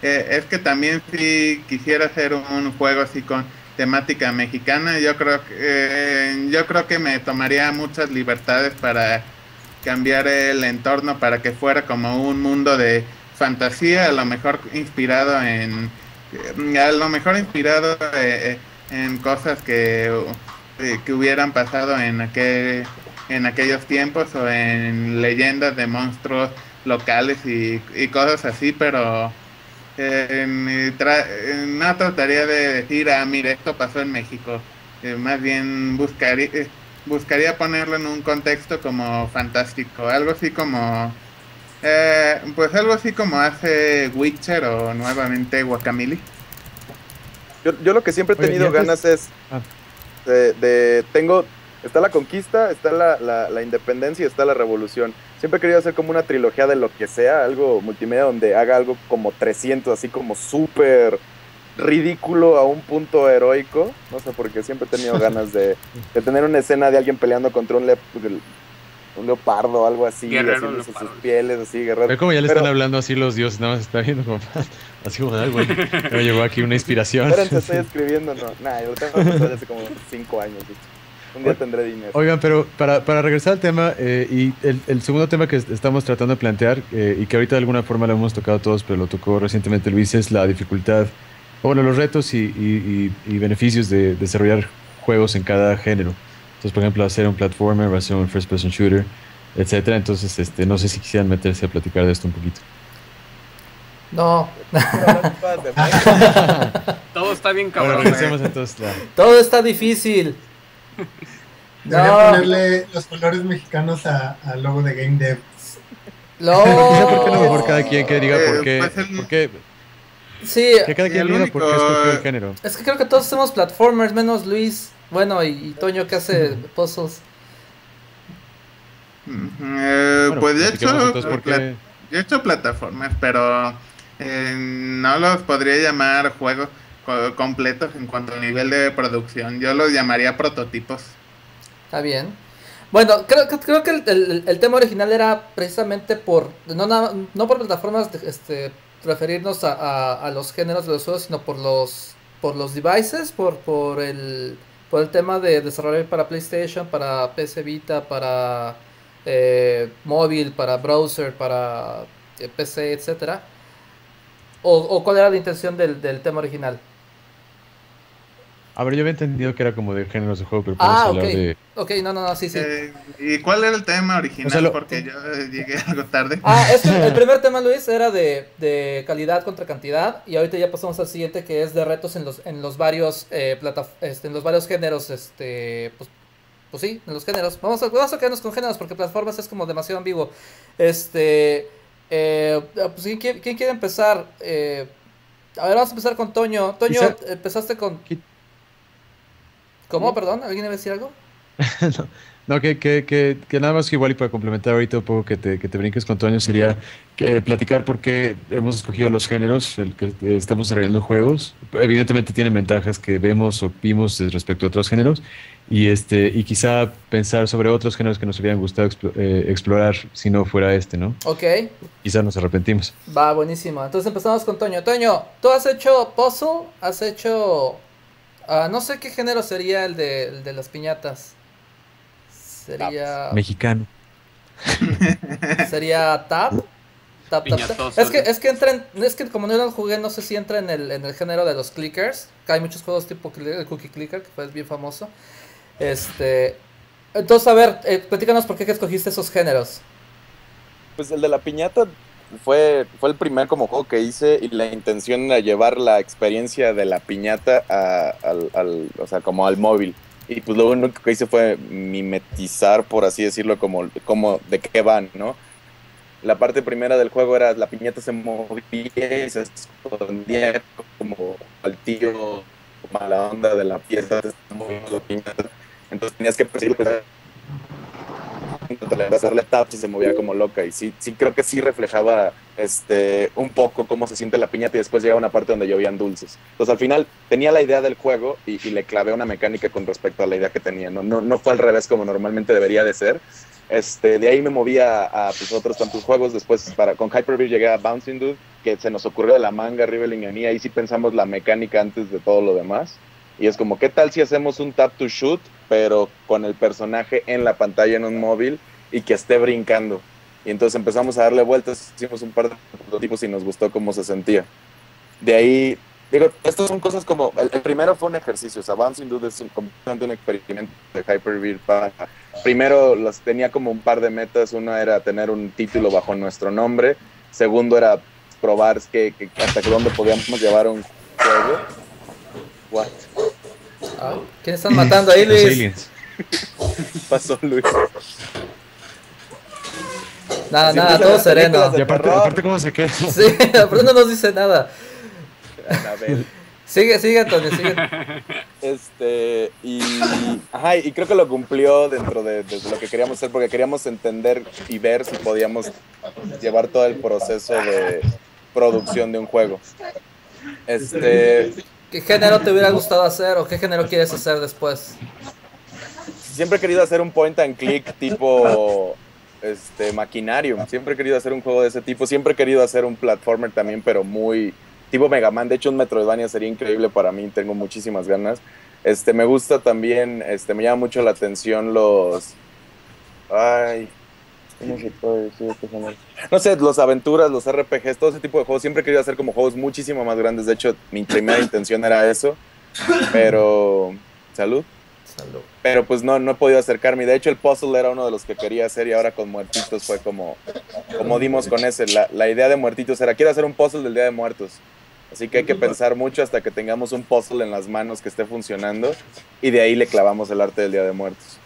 es que también si quisiera hacer un juego así con temática mexicana, yo creo que me tomaría muchas libertades para cambiar el entorno para que fuera como un mundo de fantasía, a lo mejor inspirado en cosas que hubieran pasado en aquellos tiempos, o en leyendas de monstruos locales y cosas así, pero no trataría de decir, mira, esto pasó en México. Más bien buscaría ponerlo en un contexto como fantástico, algo así como pues algo así como hace Witcher o nuevamente Guacamelee. Yo lo que siempre he tenido ganas es está la conquista, está la independencia y está la revolución. Siempre he querido hacer como una trilogía de lo que sea, algo multimedia donde haga algo como 300, así como súper ridículo a un punto heroico. No sé, porque siempre he tenido ganas de tener una escena de alguien peleando contra un leopardo o algo así, haciendo sus pieles así, guerrero. Pero como ya le están hablando así los dioses, nada más está viendo como así como, güey, me llegó aquí una inspiración. Espérense, estoy escribiendo, no, yo lo tengo desde hace como 5 años. Un día tendré dinero. Oigan, pero para regresar al tema, y el segundo tema que estamos tratando de plantear, y que ahorita de alguna forma lo hemos tocado todos, pero lo tocó recientemente Luis, es la dificultad, bueno, los retos y beneficios de desarrollar juegos en cada género. Entonces, por ejemplo, hacer un platformer, hacer un first person shooter, etcétera. Entonces, no sé si quisieran meterse a platicar de esto un poquito. No. Todo está bien cabrón. Bueno, regresemos entonces. Todo está difícil. Debería ponerle los colores mexicanos al logo de Game Dev. No. Quizá porque no mejor cada quien que diga por qué. Sí. Que cada quien diga por qué escogió el género. Es que creo que todos hacemos platformers, menos Luis. Bueno, y Toño que hace puzzles. Pues yo he hecho plataformas, pero no los podría llamar juegos completos en cuanto al nivel de producción. Yo los llamaría prototipos. Está bien. Bueno, creo que el tema original era precisamente por no por plataformas, referirnos a los géneros de los juegos, sino por los devices, por el tema de desarrollar para PlayStation, para PC Vita, para móvil, para browser, para PC, etcétera. ¿O cuál era la intención del tema original? A ver, yo había entendido que era como de géneros de juego, pero podemos hablar de... Ok, no, sí. ¿Y cuál era el tema original? O sea, porque yo llegué algo tarde. Es que el primer tema, Luis, era de calidad contra cantidad, y ahorita ya pasamos al siguiente, que es de retos en los varios en los varios géneros, pues sí, en los géneros. Vamos a quedarnos con géneros, porque plataformas es como demasiado ambiguo. Pues, ¿quién quiere empezar? A ver, vamos a empezar con Toño. Toño, empezaste con... ¿Cómo? Perdón, ¿alguien iba a decir algo? No, que nada más que igual y para complementar ahorita un poco que te brinques con Toño sería platicar por qué hemos escogido los géneros, el que estamos desarrollando juegos. Evidentemente tienen ventajas que vemos o vimos respecto a otros géneros y quizá pensar sobre otros géneros que nos hubieran gustado explorar si no fuera ¿no? Ok. Quizá nos arrepentimos. Va, buenísimo. Entonces empezamos con Toño. Toño, ¿tú has hecho puzzle? ¿Has hecho...? No sé qué género sería el de las piñatas. Sería... Mexicano. ¿Sería tap? Tap. Es que como no lo jugué, no sé si entra en el género de los clickers. Que hay muchos juegos tipo el Cookie Clicker, que fue bien famoso. Entonces, a ver, platícanos por qué escogiste esos géneros. Pues el de la piñata fue el primer como juego que hice, y la intención era llevar la experiencia de la piñata o sea, como al móvil. Y pues lo único que hice fue mimetizar, por así decirlo, como de qué van, ¿no? La parte primera del juego era la piñata se movía y se escondía como al tío mala onda de la pieza, se moviendo la piñata. Entonces tenías que perseguirlo, hacerle taps y se movía como loca. Y sí creo que sí reflejaba un poco cómo se siente la piñata, y después llegaba una parte donde llovían dulces. Entonces al final tenía la idea del juego y le clavé una mecánica con respecto a la idea que tenía. No fue al revés como normalmente debería de ser. De ahí me movía a pues, otros tantos juegos. Después con Hyper-Beast llegué a Bouncing Dude, que se nos ocurrió de la manga, Riveling en mí. Ahí sí pensamos la mecánica antes de todo lo demás. Y es como, ¿qué tal si hacemos un tap to shoot, pero con el personaje en la pantalla en un móvil y que esté brincando? Y entonces empezamos a darle vueltas, hicimos un par de prototipos y nos gustó cómo se sentía. De ahí Digo, estas son cosas como, el primero fue un ejercicio, o sea, Bouncing Dude es completamente un experimento de Hyperbeard. Primero tenía como un par de metas, una era tener un título bajo nuestro nombre, segundo era probar hasta dónde podíamos llevar un juego. What? ¿Quién están matando ahí, Luis? Aliens. Pasó Luis. Nada, todo sereno. Y aparte ¿cómo se queda? Sí, pero no nos dice nada. A ver. Sigue, Antonio, sigue. Y creo que lo cumplió dentro de lo que queríamos hacer, porque queríamos entender y ver si podíamos llevar todo el proceso de producción de un juego. ¿Qué género te hubiera gustado hacer o qué género quieres hacer después? Siempre he querido hacer un point and click tipo Machinarium. Siempre he querido hacer un juego de ese tipo. Siempre he querido hacer un platformer también, pero muy tipo Mega Man. De hecho, un Metroidvania sería increíble para mí. Tengo muchísimas ganas. Me gusta también, me llama mucho la atención los... Ay, ¿cómo se puede decir? No sé, los aventuras, los RPGs, todo ese tipo de juegos. Siempre he querido hacer como juegos muchísimo más grandes. De hecho, mi primera intención era eso. Pero... ¿Salud? Pero pues no he podido acercarme. De hecho, el puzzle era uno de los que quería hacer y ahora con Muertitos fue como dimos con ese. La idea de Muertitos era, quiero hacer un puzzle del Día de Muertos. Así que hay que pensar mucho hasta que tengamos un puzzle en las manos que esté funcionando y de ahí le clavamos el arte del Día de Muertos.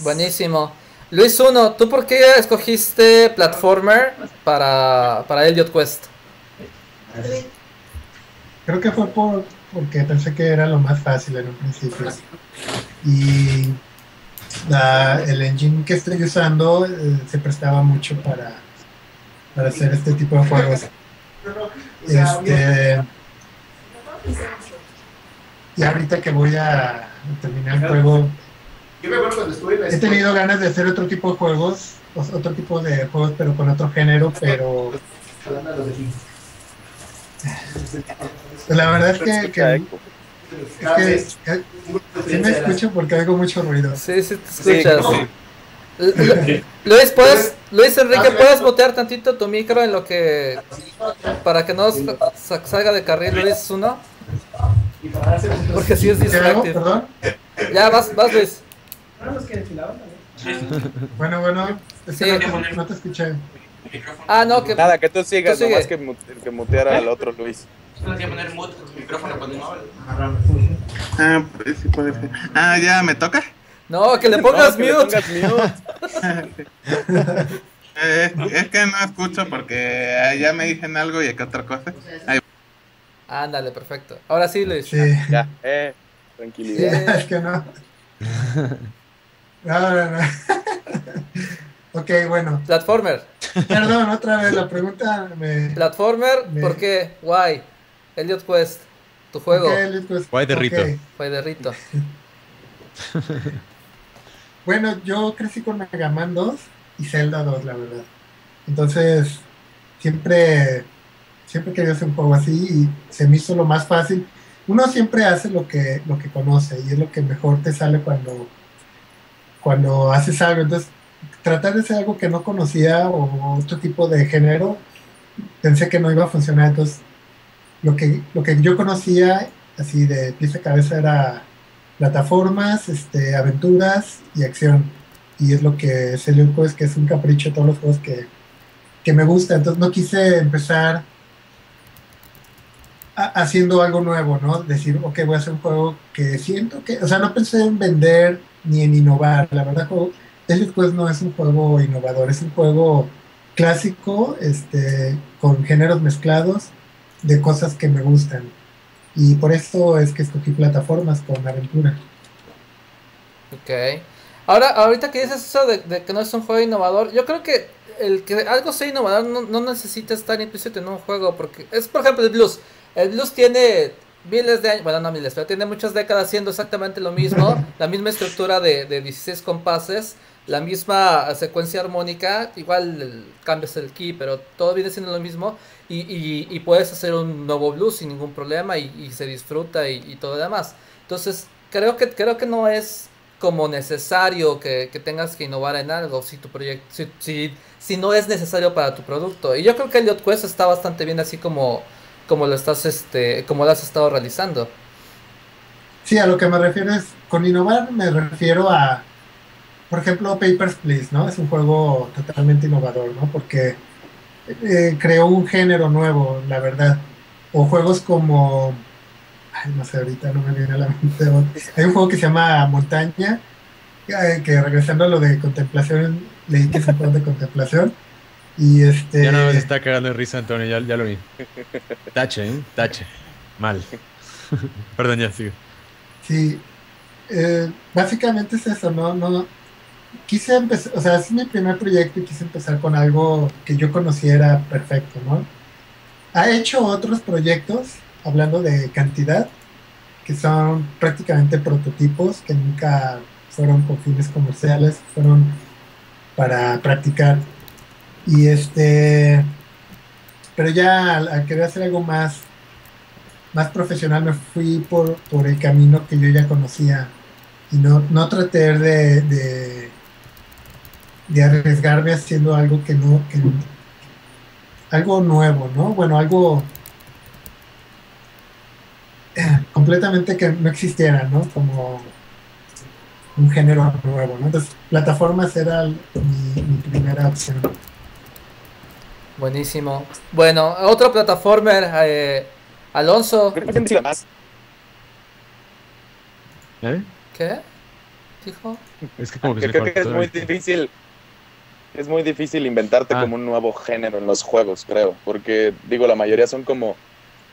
Buenísimo. Luis 1, ¿tú por qué escogiste Platformer para Elliot Quest? Creo que fue porque pensé que era lo más fácil en un principio. Y el engine que estoy usando se prestaba mucho para hacer este tipo de juegos. Y ahorita que voy a terminar el juego, he tenido ganas de hacer otro tipo de juegos, pero con otro género, pero la verdad es que sí me escucho porque oigo mucho ruido. Sí, te escuchas. Luis Enrique, ¿puedes botear tantito tu micro en lo que... para que no salga de carril Luis 1? Porque si es distractive. ¿Perdón? Ya, vas Luis. Bueno, es que no te escuché. No, que... Nada, que tú sigas, nomás que mutear al otro Luis. Tienes que poner mute el micrófono cuando no habla. Pues sí puede ser. ¿Ya me toca? No, que le pongas mute. Es que no escucho porque ya me dicen algo y acá otra cosa. Ándale, perfecto. Ahora sí, Luis. Sí. Ya, tranquilidad. Es que no. No. Ok, bueno. Platformer. Perdón, otra vez la pregunta Platformer, ¿por qué? Why? Elliot Quest, tu juego. Why de Rito. Why de Rito. Bueno, yo crecí con Mega Man 2 y Zelda 2, la verdad. Entonces, siempre quería hacer un juego así y se me hizo lo más fácil. Uno siempre hace lo que conoce y es lo que mejor te sale cuando haces algo. Entonces, tratar de hacer algo que no conocía o otro tipo de género, pensé que no iba a funcionar. Entonces, lo que yo conocía así de pies a cabeza era plataformas, aventuras y acción. Y es lo que es el juego, es que es un capricho de todos los juegos que me gusta. Entonces no quise empezar haciendo algo nuevo, ¿no? Decir, ok, voy a hacer un juego que siento que... O sea, no pensé en vender ni en innovar. La verdad, el juego no es un juego innovador, es un juego clásico, con géneros mezclados de cosas que me gustan. Y por eso es que escogí plataformas con aventura. Ok. Ahorita que dices eso de que no es un juego innovador, yo creo que el que algo sea innovador no necesita estar implícito en un juego, porque es, por ejemplo, el blues. El blues tiene miles de años, bueno, no miles, pero tiene muchas décadas haciendo exactamente lo mismo, la misma estructura de 16 compases, la misma secuencia armónica, igual cambias el key, pero todo viene siendo lo mismo, y puedes hacer un nuevo blues sin ningún problema, y se disfruta y todo lo demás. Entonces, creo que no es como necesario que tengas que innovar en algo si tu proyecto, si no es necesario para tu producto. Y yo creo que Elliot Quest está bastante bien así como como lo has estado realizando. Sí, a lo que me refiero es, con innovar me refiero a, por ejemplo, Papers, Please, ¿no? Es un juego totalmente innovador, ¿no? Porque creó un género nuevo, la verdad. O juegos como, ay, no sé, ahorita no me viene a la mente. Hay un juego que se llama Montaña, que regresando a lo de contemplación, leí que es un juego de contemplación. Y Ya nada más está cagando de risa, Antonio, ya lo vi. Tache, ¿eh? Tache. Mal. Perdón, ya sigue. Sí, básicamente es eso, ¿no? Quise empezar, o sea, es mi primer proyecto y quise empezar con algo que yo conociera perfecto, ¿no? Ha hecho otros proyectos, hablando de cantidad, que son prácticamente prototipos, que nunca fueron con fines comerciales, fueron para practicar. Y pero ya al querer hacer algo más profesional me fui por el camino que yo ya conocía y no traté de arriesgarme haciendo algo algo nuevo, ¿no? Bueno, algo completamente que no existiera, ¿no? Como un género nuevo, ¿no? Entonces, plataformas era mi primera opción. Buenísimo. Bueno, otro plataformer, Alonso. ¿Eh? ¿Qué? ¿Dijo? Es que como que creo que es muy difícil inventarte como un nuevo género en los juegos, creo, porque digo, la mayoría son como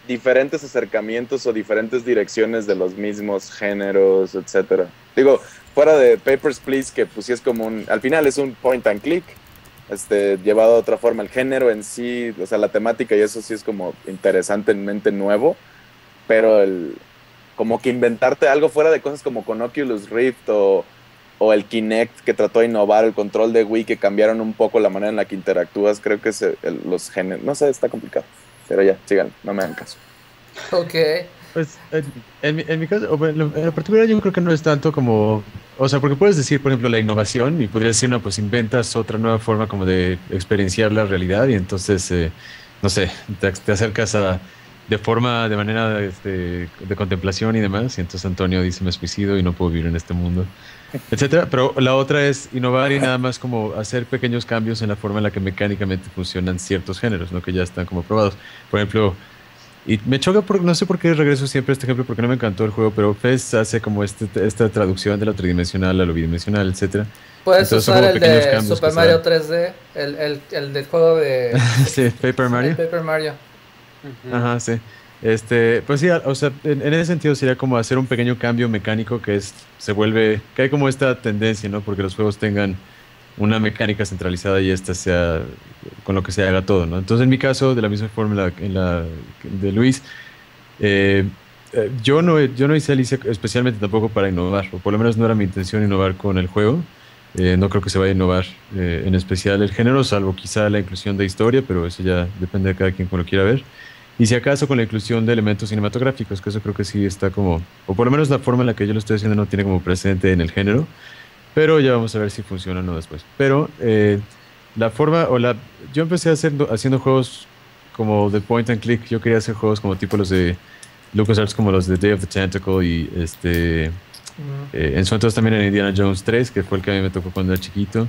diferentes acercamientos o diferentes direcciones de los mismos géneros, etcétera. Digo, fuera de Papers, Please, que pues sí es como al final es un point and click, llevado de otra forma, el género en sí, o sea, la temática y eso sí es como interesantemente nuevo, pero como que inventarte algo fuera de cosas como con Oculus Rift o el Kinect, que trató de innovar el control de Wii, que cambiaron un poco la manera en la que interactúas, creo que los géneros, no sé, está complicado, pero ya, sigan, no me hagan caso. Ok. Pues en mi caso, bueno, en lo particular yo creo que no es tanto como, o sea, porque puedes decir, por ejemplo, la innovación y podrías decir, no, pues inventas otra nueva forma como de experienciar la realidad y entonces, no sé, te acercas de manera de contemplación y demás y entonces Antonio dice, me suicido y no puedo vivir en este mundo, etcétera. Pero la otra es innovar y nada más como hacer pequeños cambios en la forma en la que mecánicamente funcionan ciertos géneros, ¿no? Que ya están como probados. Por ejemplo, y me choca no sé por qué regreso siempre a este ejemplo, porque no me encantó el juego, pero Fez hace como esta traducción de lo tridimensional a lo bidimensional, etcétera. Puedes Entonces, usar como el pequeños de cambios Super que Mario se 3D, el del juego de sí, Paper Mario. el Paper Mario. Ajá, sí. Pues sí, o sea, en ese sentido sería como hacer un pequeño cambio mecánico que que hay como esta tendencia, ¿no? Porque los juegos tengan una mecánica centralizada y esta sea con lo que se haga todo, ¿no? Entonces, en mi caso, de la misma forma en la de Luis, yo no hice Alicia especialmente tampoco para innovar, o por lo menos no era mi intención innovar con el juego. No creo que se vaya a innovar en especial el género, salvo quizá la inclusión de historia, pero eso ya depende de cada quien como lo quiera ver. Y si acaso con la inclusión de elementos cinematográficos, que eso creo que sí está como, o por lo menos la forma en la que yo lo estoy haciendo no tiene como precedente en el género, pero ya vamos a ver si funciona o no después. Pero la forma, yo empecé haciendo juegos como de point and click, yo quería hacer juegos como tipo los de LucasArts, como los de Day of the Tentacle y en su entonces también en Indiana Jones 3, que fue el que a mí me tocó cuando era chiquito,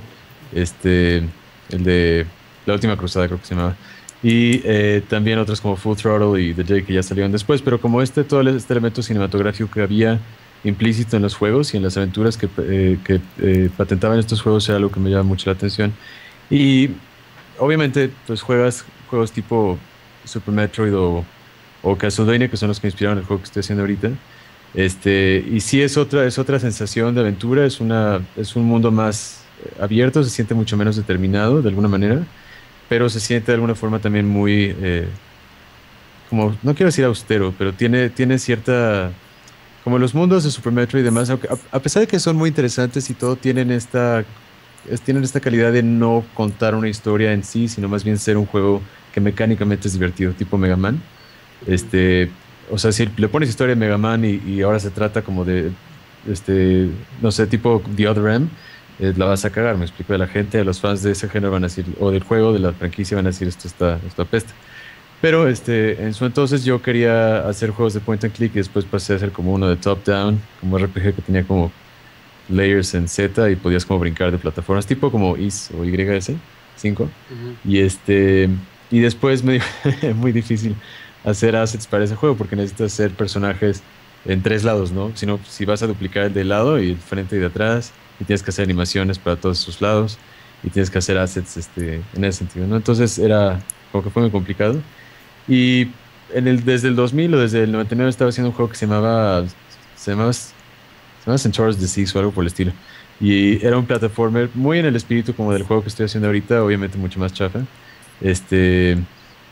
el de La Última Cruzada creo que se llamaba. Y también otros como Full Throttle y The Jay que ya salieron después, pero como todo este elemento cinematográfico que había implícito en los juegos y en las aventuras que patentaban estos juegos era algo que me llama mucho la atención. Y obviamente pues juegas juegos tipo Super Metroid o Castlevania, que son los que inspiraron el juego que estoy haciendo ahorita. Y sí es otra sensación de aventura, es un mundo más abierto, se siente mucho menos determinado de alguna manera, pero se siente de alguna forma también muy, como, no quiero decir austero, pero tiene cierta, como los mundos de Super Metroid y demás, aunque, a pesar de que son muy interesantes y todo, tienen esta calidad de no contar una historia en sí, sino más bien ser un juego que mecánicamente es divertido, tipo Mega Man. O sea, si le pones historia a Mega Man y ahora se trata como de, no sé, tipo The Other M, la vas a cagar, me explico, de la gente, de los fans de ese género van a decir, o del juego, de la franquicia van a decir, esto apesta. Pero en su entonces yo quería hacer juegos de point and click y después pasé a hacer como uno de top down, como RPG que tenía como layers en Z y podías como brincar de plataformas, tipo como IS o YS5. Y y después me muy difícil hacer assets para ese juego porque necesitas hacer personajes en tres lados, ¿no? Si vas a duplicar el de lado y el frente y de atrás, y tienes que hacer animaciones para todos esos lados, y tienes que hacer assets en ese sentido, ¿no? Entonces era como que fue muy complicado. Y desde el 2000 o desde el 99 estaba haciendo un juego que se llama Centaur's Disease o algo por el estilo. Y era un plataformer muy en el espíritu como del juego que estoy haciendo ahorita, obviamente mucho más chafa.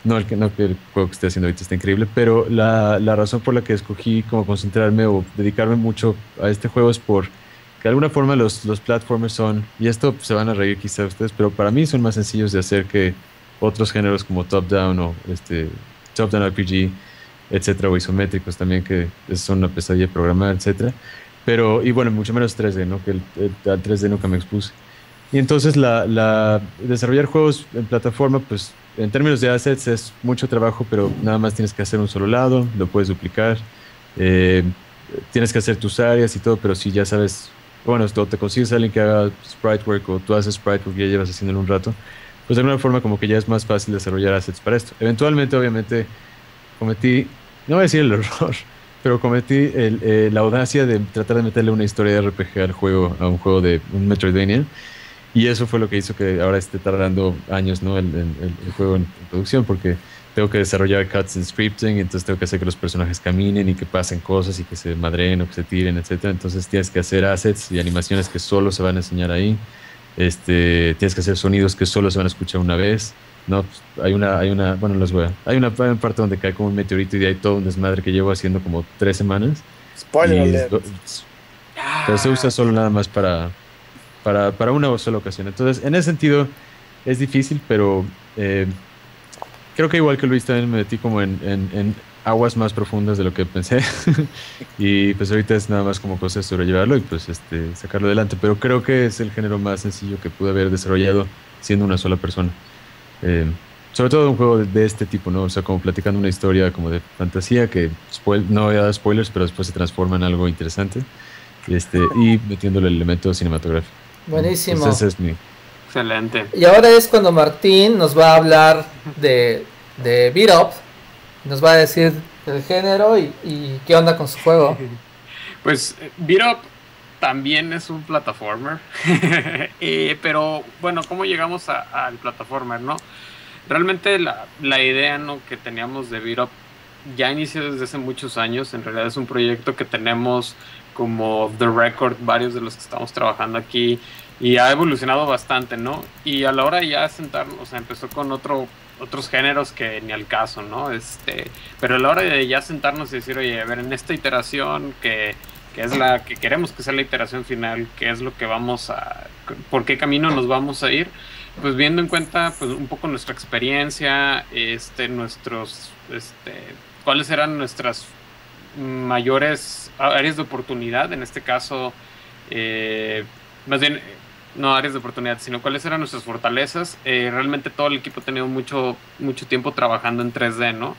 No que el juego que estoy haciendo ahorita está increíble, pero la razón por la que escogí como concentrarme o dedicarme mucho a este juego es por que de alguna forma los platformers son, y esto se van a reír quizá ustedes, pero para mí son más sencillos de hacer que otros géneros como top-down o top-down RPG, etcétera, o isométricos también, que son una pesadilla de programar, etcétera. Pero, y bueno, mucho menos 3D, ¿no? Que al 3D nunca me expuse. Y entonces desarrollar juegos en plataforma, pues en términos de assets es mucho trabajo, pero nada más tienes que hacer un solo lado, lo puedes duplicar, tienes que hacer tus áreas y todo, pero si ya sabes, bueno, o te consigues a alguien que haga sprite work o tú haces sprite work y ya llevas haciéndolo un rato, pues de alguna forma como que ya es más fácil desarrollar assets para esto. Eventualmente, obviamente, cometí, no voy a decir el error, pero cometí la audacia de tratar de meterle una historia de RPG al juego, a un juego de un Metroidvania. Y eso fue lo que hizo que ahora esté tardando años, ¿no? El juego en producción, porque tengo que desarrollar cuts en scripting, entonces tengo que hacer que los personajes caminen y que pasen cosas y que se madreen o que se tiren, etcétera. Entonces tienes que hacer assets y animaciones que solo se van a enseñar ahí. Tienes que hacer sonidos que solo se van a escuchar una vez. No, pues, bueno, hay una parte donde cae como un meteorito y de ahí todo un desmadre que llevo haciendo como 3 semanas. Spoiler alert. Pero se usa solo nada más para una sola ocasión. Entonces, en ese sentido, es difícil, pero creo que igual que Luis también me metí como en aguas más profundas de lo que pensé. Y pues ahorita es nada más como cosa de sobrellevarlo y pues sacarlo adelante. Pero creo que es el género más sencillo que pude haber desarrollado siendo una sola persona. Sobre todo un juego de este tipo, ¿no? O sea, como platicando una historia como de fantasía que no voy a dar spoilers, pero después se transforma en algo interesante. Y metiéndole el elemento cinematográfico. Buenísimo. Entonces es mi... Excelente. Y ahora es cuando Martín nos va a hablar de Beat Up. Nos va a decir el género y qué onda con su juego. Pues Beat Up también es un plataformer. Pero bueno, ¿cómo llegamos al plataformer, no? Realmente la idea, ¿no?, que teníamos de Beat Up ya inició desde hace muchos años. En realidad es un proyecto que tenemos como The Record, varios de los que estamos trabajando aquí, y ha evolucionado bastante, ¿no? Y a la hora de ya sentarnos, o sea, empezó con otros géneros que ni al caso, ¿no? Pero a la hora de ya sentarnos y decir, oye, a ver, en esta iteración que es la que queremos que sea la iteración final, qué es lo que por qué camino nos vamos a ir, pues viendo en cuenta pues un poco nuestra experiencia, cuáles eran nuestras mayores áreas de oportunidad, en este caso, más bien, no áreas de oportunidad, sino cuáles eran nuestras fortalezas. Realmente todo el equipo ha tenido mucho tiempo trabajando en 3D, ¿no?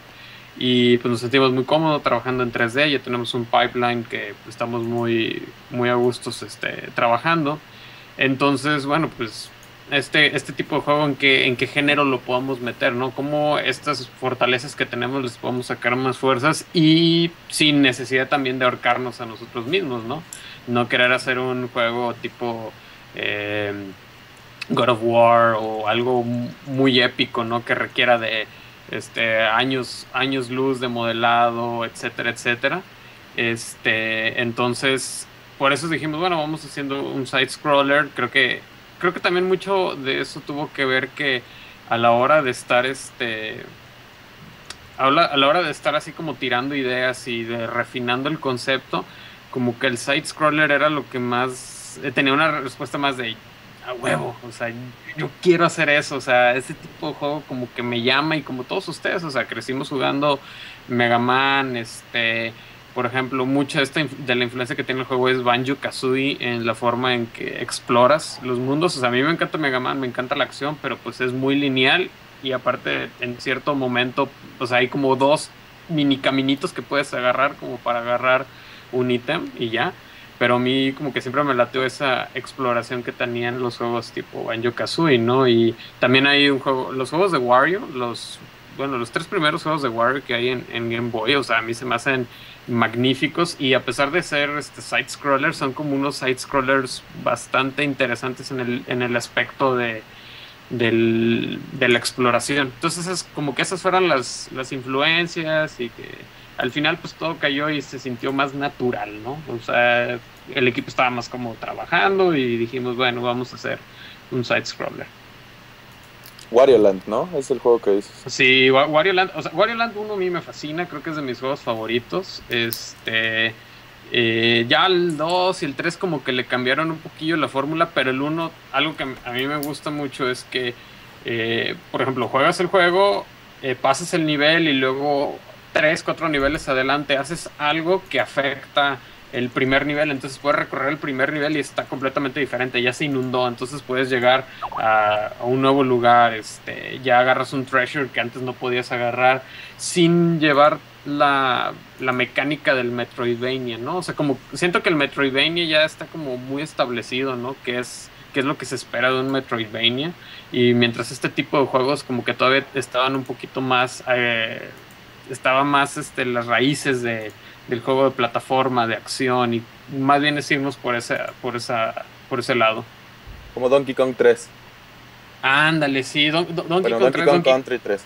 Y pues nos sentimos muy cómodos trabajando en 3D, ya tenemos un pipeline que estamos muy a gustos trabajando. Entonces, bueno, pues este tipo de juego, ¿en qué género lo podemos meter, no? Cómo estas fortalezas que tenemos les podemos sacar más fuerzas y sin necesidad también de ahorcarnos a nosotros mismos, ¿no? No querer hacer un juego tipo God of War o algo muy épico, ¿no? Que requiera de años luz de modelado, etcétera, etcétera. Entonces, por eso dijimos, bueno, vamos haciendo un side-scroller. Creo que también mucho de eso tuvo que ver que a la hora de estar a la hora de estar así como tirando ideas y de refinando el concepto, como que el side-scroller era lo que más tenía una respuesta más de a huevo, o sea, yo quiero hacer eso, o sea, ese tipo de juego como que me llama, y como todos ustedes, o sea, crecimos jugando Mega Man, por ejemplo, mucha de la influencia que tiene el juego es Banjo-Kazooie en la forma en que exploras los mundos. O sea, a mí me encanta Mega Man, me encanta la acción, pero pues es muy lineal y aparte en cierto momento pues hay como 2 mini caminitos que puedes agarrar como para agarrar un ítem y ya. Pero a mí como que siempre me lateó esa exploración que tenían los juegos tipo Banjo-Kazooie, ¿no? Y también hay un juego, los juegos de Wario, los 3 primeros juegos de Wario que hay en Game Boy, o sea, a mí se me hacen magníficos, y a pesar de ser side-scrollers, son como unos side-scrollers bastante interesantes en el aspecto de la exploración. Entonces es como que esas fueron las influencias, y que al final pues todo cayó y se sintió más natural, ¿no? O sea, el equipo estaba más como trabajando y dijimos, bueno, vamos a hacer un side-scroller. Wario Land, ¿no? Es el juego que dices. Sí, Wario Land, o sea, Wario Land 1 a mí me fascina, creo que es de mis juegos favoritos. Ya el 2 y el 3 como que le cambiaron un poquillo la fórmula, pero el 1, algo que a mí me gusta mucho es que, por ejemplo, juegas el juego, pasas el nivel y luego 3, 4 niveles adelante haces algo que afecta el primer nivel, entonces puedes recorrer el primer nivel y está completamente diferente, ya se inundó, entonces puedes llegar a un nuevo lugar, ya agarras un treasure que antes no podías agarrar, sin llevar la mecánica del Metroidvania, ¿no? O sea, como siento que el Metroidvania ya está como muy establecido, ¿no? Que es lo que se espera de un Metroidvania, y mientras este tipo de juegos como que todavía estaban un poquito más, estaba más las raíces del juego de plataforma, de acción, y más bien es irnos por ese lado. Como Donkey Kong 3. Ándale, sí, Donkey Kong 3, Donkey Kong Country 3.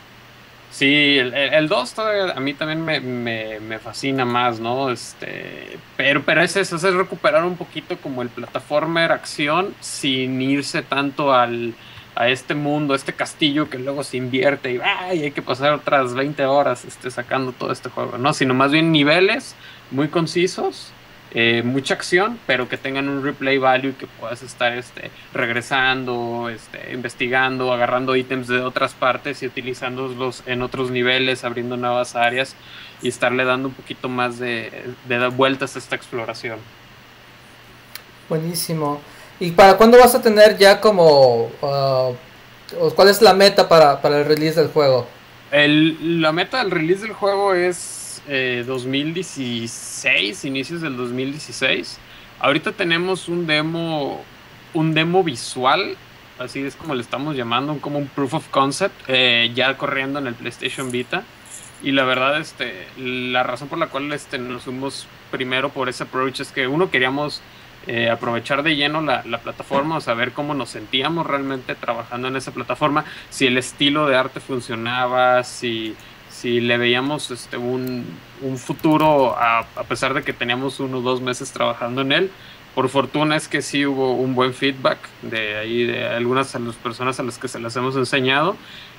Sí, el 2 todavía a mí también me fascina más, ¿no? Pero es eso, es recuperar un poquito como el plataformer acción sin irse tanto a este mundo, a este castillo que luego se invierte y hay que pasar otras 20 horas sacando todo este juego, ¿no? Sino más bien niveles muy concisos, mucha acción, pero que tengan un replay value, que puedas estar regresando, investigando, agarrando ítems de otras partes y utilizándolos en otros niveles, abriendo nuevas áreas y estarle dando un poquito más de vueltas a esta exploración. Buenísimo. ¿Y para cuándo vas a tener ya como... cuál es la meta para el release del juego? La meta del release del juego es 2016, inicios del 2016. Ahorita tenemos un demo visual, así es como le estamos llamando, como un proof of concept, ya corriendo en el PlayStation Vita. Y la verdad, la razón por la cual nos fuimos primero por ese approach es que uno, queríamos aprovechar de lleno la plataforma, o saber cómo nos sentíamos realmente trabajando en esa plataforma, si el estilo de arte funcionaba, si le veíamos un futuro, a pesar de que teníamos 1 o 2 meses trabajando en él. Por fortuna es que sí hubo un buen feedback de algunas de las personas a las que se las hemos enseñado,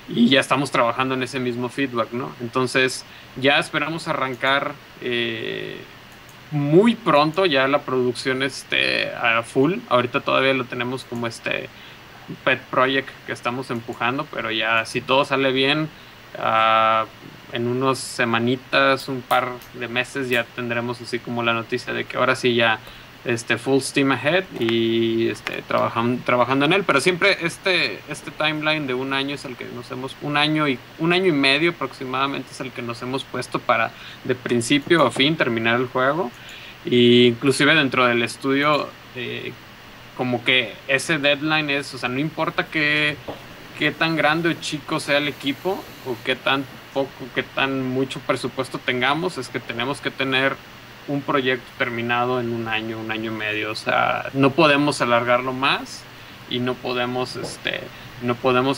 y ya estamos trabajando en ese mismo feedback, ¿no? Entonces ya esperamos arrancar muy pronto ya la producción a full. Ahorita todavía lo tenemos como pet project que estamos empujando, pero ya si todo sale bien, en unas semanitas, un par de meses, ya tendremos así como la noticia de que ahora sí ya full steam ahead y trabajando en él. Pero siempre este timeline de 1 año es el que un año y medio aproximadamente es el que nos hemos puesto para de principio a fin terminar el juego. Y inclusive dentro del estudio, como que ese deadline es, o sea, no importa qué tan grande o chico sea el equipo, o qué tan poco, qué tan mucho presupuesto tengamos, es que tenemos que tener un proyecto terminado en 1 año, 1 año y medio. O sea, no podemos alargarlo más, y no podemos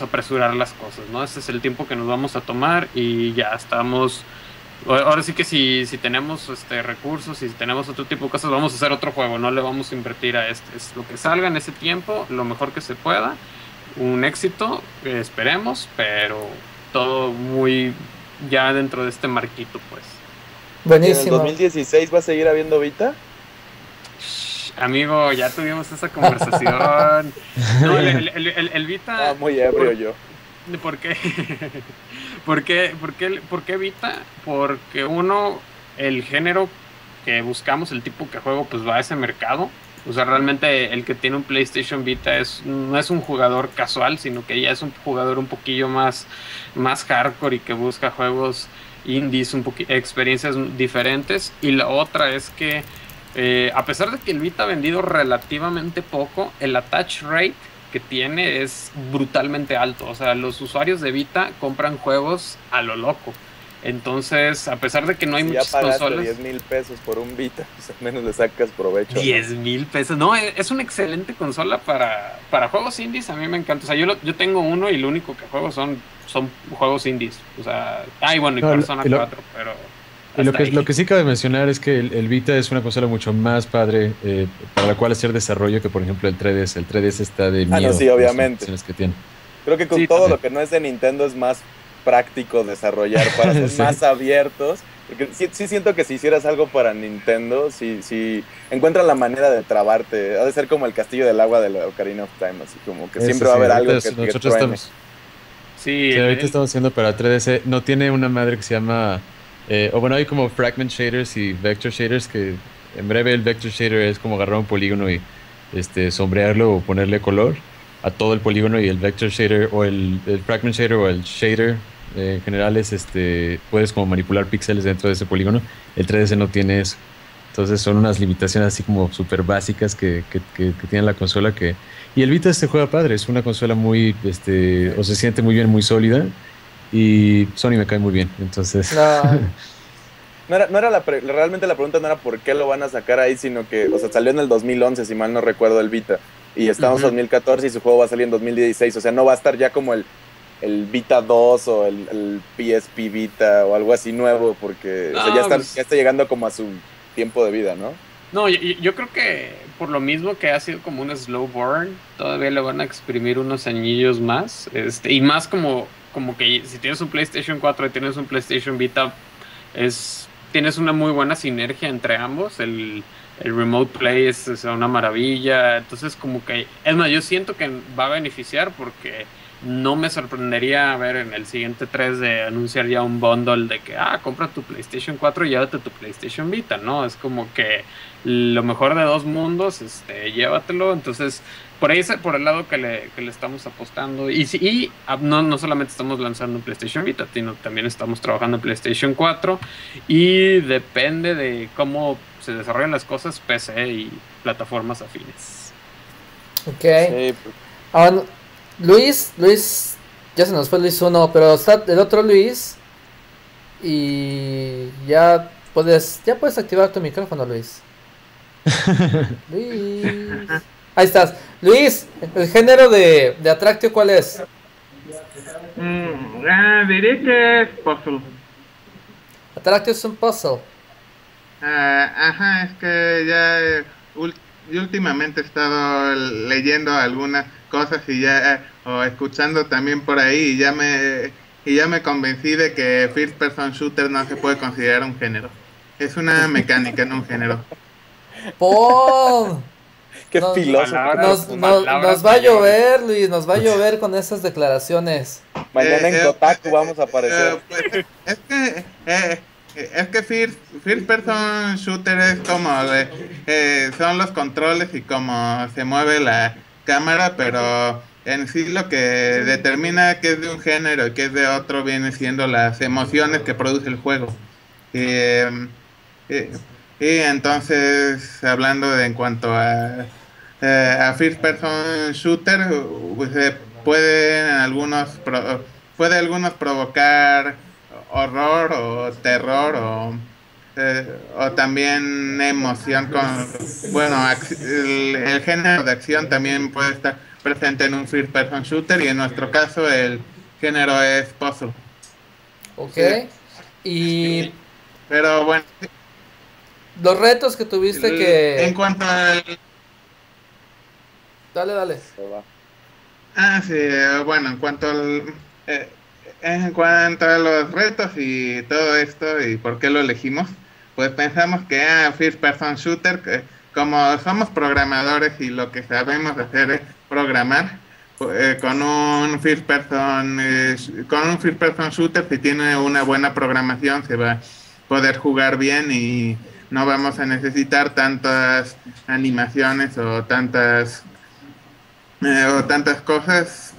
apresurar las cosas, ¿no? Ese es el tiempo que nos vamos a tomar, y ya estamos. Ahora sí que si tenemos recursos y si tenemos otro tipo de cosas, vamos a hacer otro juego, no le vamos a invertir a es lo que salga en ese tiempo, lo mejor que se pueda, un éxito, esperemos, pero todo muy ya dentro de este marquito, pues. Buenísimo. ¿En el 2016 va a seguir habiendo Vita? Amigo, ya tuvimos esa conversación. No, el Vita... muy ebrio yo. ¿Por qué? ¿Por qué Vita? Porque uno, el género que buscamos, el tipo que juego, pues va a ese mercado. O sea, realmente el que tiene un PlayStation Vita no es un jugador casual, sino que ya es un jugador un poquillo más hardcore y que busca juegos indies, experiencias diferentes. Y la otra es que a pesar de que el Vita ha vendido relativamente poco, el attach rate que tiene es brutalmente alto. O sea, los usuarios de Vita compran juegos a lo loco. Entonces, a pesar de que no hay muchas consolas... ya pagaste 10,000 pesos por un Vita, pues al menos le sacas provecho. 10,000 pesos. No, es una excelente consola para juegos indies. A mí me encanta. O sea, yo tengo uno y lo único que juego son juegos indies. O sea, bueno, y Persona 4, pero... Y lo que sí cabe mencionar es que el Vita es una consola mucho más padre para la cual hacer desarrollo que, por ejemplo, el 3DS. El 3DS está de miedo. No, sí, obviamente. Las que tiene. Creo que con todo lo que no es de Nintendo es más práctico desarrollar para ser más abiertos. Porque sí siento que si hicieras algo para Nintendo, sí encuentran la manera de trabarte. Ha de ser como el Castillo del Agua de la Ocarina of Time, así como que siempre va a haber algo que nosotros estamos... Sí, ahorita estamos haciendo para 3DS. No tiene una madre que se llama... hay como fragment shaders y vector shaders, que en breve el vector shader es como agarrar un polígono y sombrearlo o ponerle color a todo el polígono, y el vector shader o el fragment shader o el shader en general es puedes como manipular píxeles dentro de ese polígono. El 3DS no tiene eso. Entonces son unas limitaciones así como súper básicas que tiene la consola, y el Vita juega padre, es una consola muy o se siente muy bien, muy sólida. Y Sony me cae muy bien, entonces... Realmente la pregunta no era por qué lo van a sacar ahí, sino que, o sea, salió en el 2011, si mal no recuerdo, el Vita. Y estamos en 2014 y su juego va a salir en 2016. O sea, no va a estar ya como el Vita 2 o el PSP Vita o algo así nuevo, porque o sea, ya está llegando como a su tiempo de vida, ¿no? No, yo creo que por lo mismo que ha sido como un slow burn, todavía le van a exprimir unos añillos más. Y más como que si tienes un PlayStation 4 y tienes un PlayStation Vita, tienes una muy buena sinergia entre ambos. El Remote Play es una maravilla. Entonces, como que... Es más, yo siento que va a beneficiar, porque no me sorprendería ver en el siguiente 3 de anunciar ya un bundle de que, compra tu PlayStation 4 y llévate tu PlayStation Vita, ¿no? Es como que lo mejor de dos mundos, llévatelo. Entonces, por ahí es por el lado que le estamos apostando. Y no solamente estamos lanzando un PlayStation Vita, sino también estamos trabajando en PlayStation 4. Y depende de cómo se desarrollan las cosas, PC y plataformas afines. Ok. Sí. Ahora, Luis, ya se nos fue Luis 1, pero está el otro Luis. Y ya puedes activar tu micrófono, Luis. Luis. Ahí estás. Luis, ¿el género de Attractio cuál es? Diré que es puzzle. Attractio es un puzzle. Es que ya últimamente he estado leyendo algunas cosas o escuchando también por ahí, y ya me convencí de que First Person Shooter no se puede considerar un género. Es una mecánica, no un género. ¡Paul! ¡Qué filósofo! Nos va a llover, Luis, nos va a llover con esas declaraciones. Mañana en Kotaku vamos a aparecer. Pues, es que First Person Shooter es como son los controles y cómo se mueve la cámara, pero en sí lo que determina que es de un género y que es de otro viene siendo las emociones que produce el juego. Y entonces, hablando en cuanto a First Person Shooter, pues, puede algunos provocar horror o terror o también emoción el género de acción también puede estar presente en un First Person Shooter, y en nuestro caso el género es puzzle. Ok. Pero bueno, los retos que tuviste que... En cuanto al... Dale. Sí, bueno, en cuanto a los retos y todo esto y por qué lo elegimos, pues pensamos que First Person Shooter, que como somos programadores y lo que sabemos hacer es programar, con un First Person Shooter, si tiene una buena programación, se va a poder jugar bien y no vamos a necesitar tantas animaciones o tantas cosas,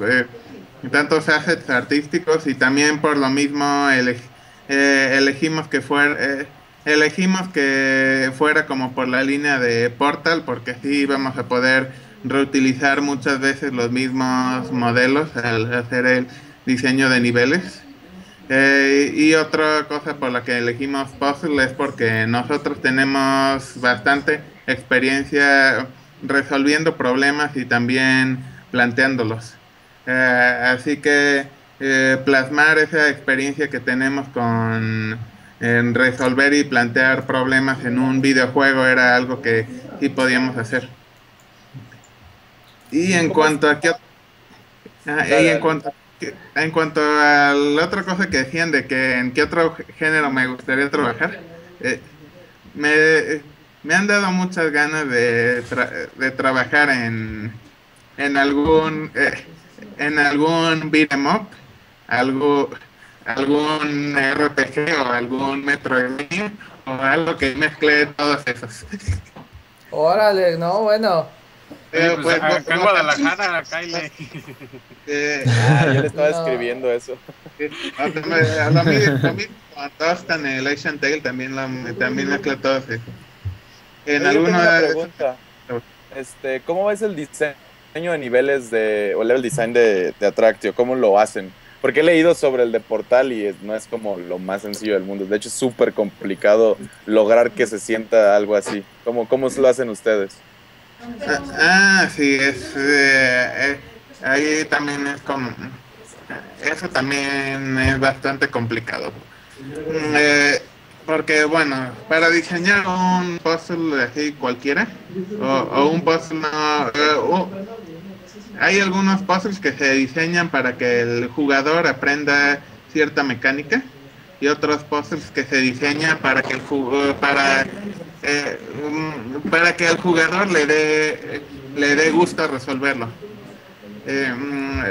tantos assets artísticos, y también por lo mismo elegimos que fuera como por la línea de Portal, porque así vamos a poder reutilizar muchas veces los mismos modelos al hacer el diseño de niveles. Y otra cosa por la que elegimos Puzzle es porque nosotros tenemos bastante experiencia resolviendo problemas y también planteándolos. Así que plasmar esa experiencia que tenemos en resolver y plantear problemas en un videojuego era algo que sí podíamos hacer. Y en cuanto a en cuanto a la otra cosa que decían de que en qué otro género me gustaría trabajar, me han dado muchas ganas de trabajar en algún beat 'em up, algún RPG o algún Metroidvania o algo que mezcle todos esos. Órale, no, bueno. Pues acá en Guadalajara, Kyle. Yo le estaba escribiendo eso. Lo mismo con Tostan, el Asian Tail también mezcla todos esos. Yo tengo una pregunta. ¿Cómo es el diseño de niveles o level design de Attractio? ¿Cómo lo hacen? Porque he leído sobre el de Portal y no es como lo más sencillo del mundo. De hecho, es súper complicado lograr que se sienta algo así. ¿Cómo lo hacen ustedes? Sí, ahí también es como... Eso también es bastante complicado. Porque, bueno, para diseñar un puzzle así cualquiera, o un puzzle hay algunos puzzles que se diseñan para que el jugador aprenda cierta mecánica, y otros puzzles que se diseñan para que al jugador le dé gusto resolverlo.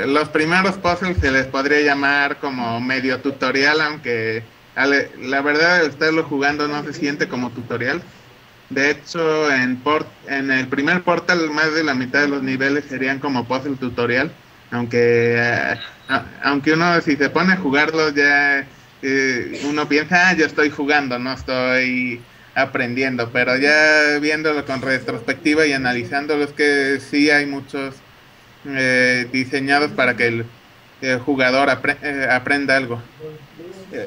Los primeros puzzles se les podría llamar como medio tutorial, aunque la verdad al estarlo jugando no se siente como tutorial. De hecho, en el primer Portal más de la mitad de los niveles serían como puzzle tutorial, aunque uno, si se pone a jugarlo, ya uno piensa, yo estoy jugando, no estoy aprendiendo, pero ya viéndolo con retrospectiva y analizándolo, es que sí hay muchos diseñados para que el jugador aprenda algo.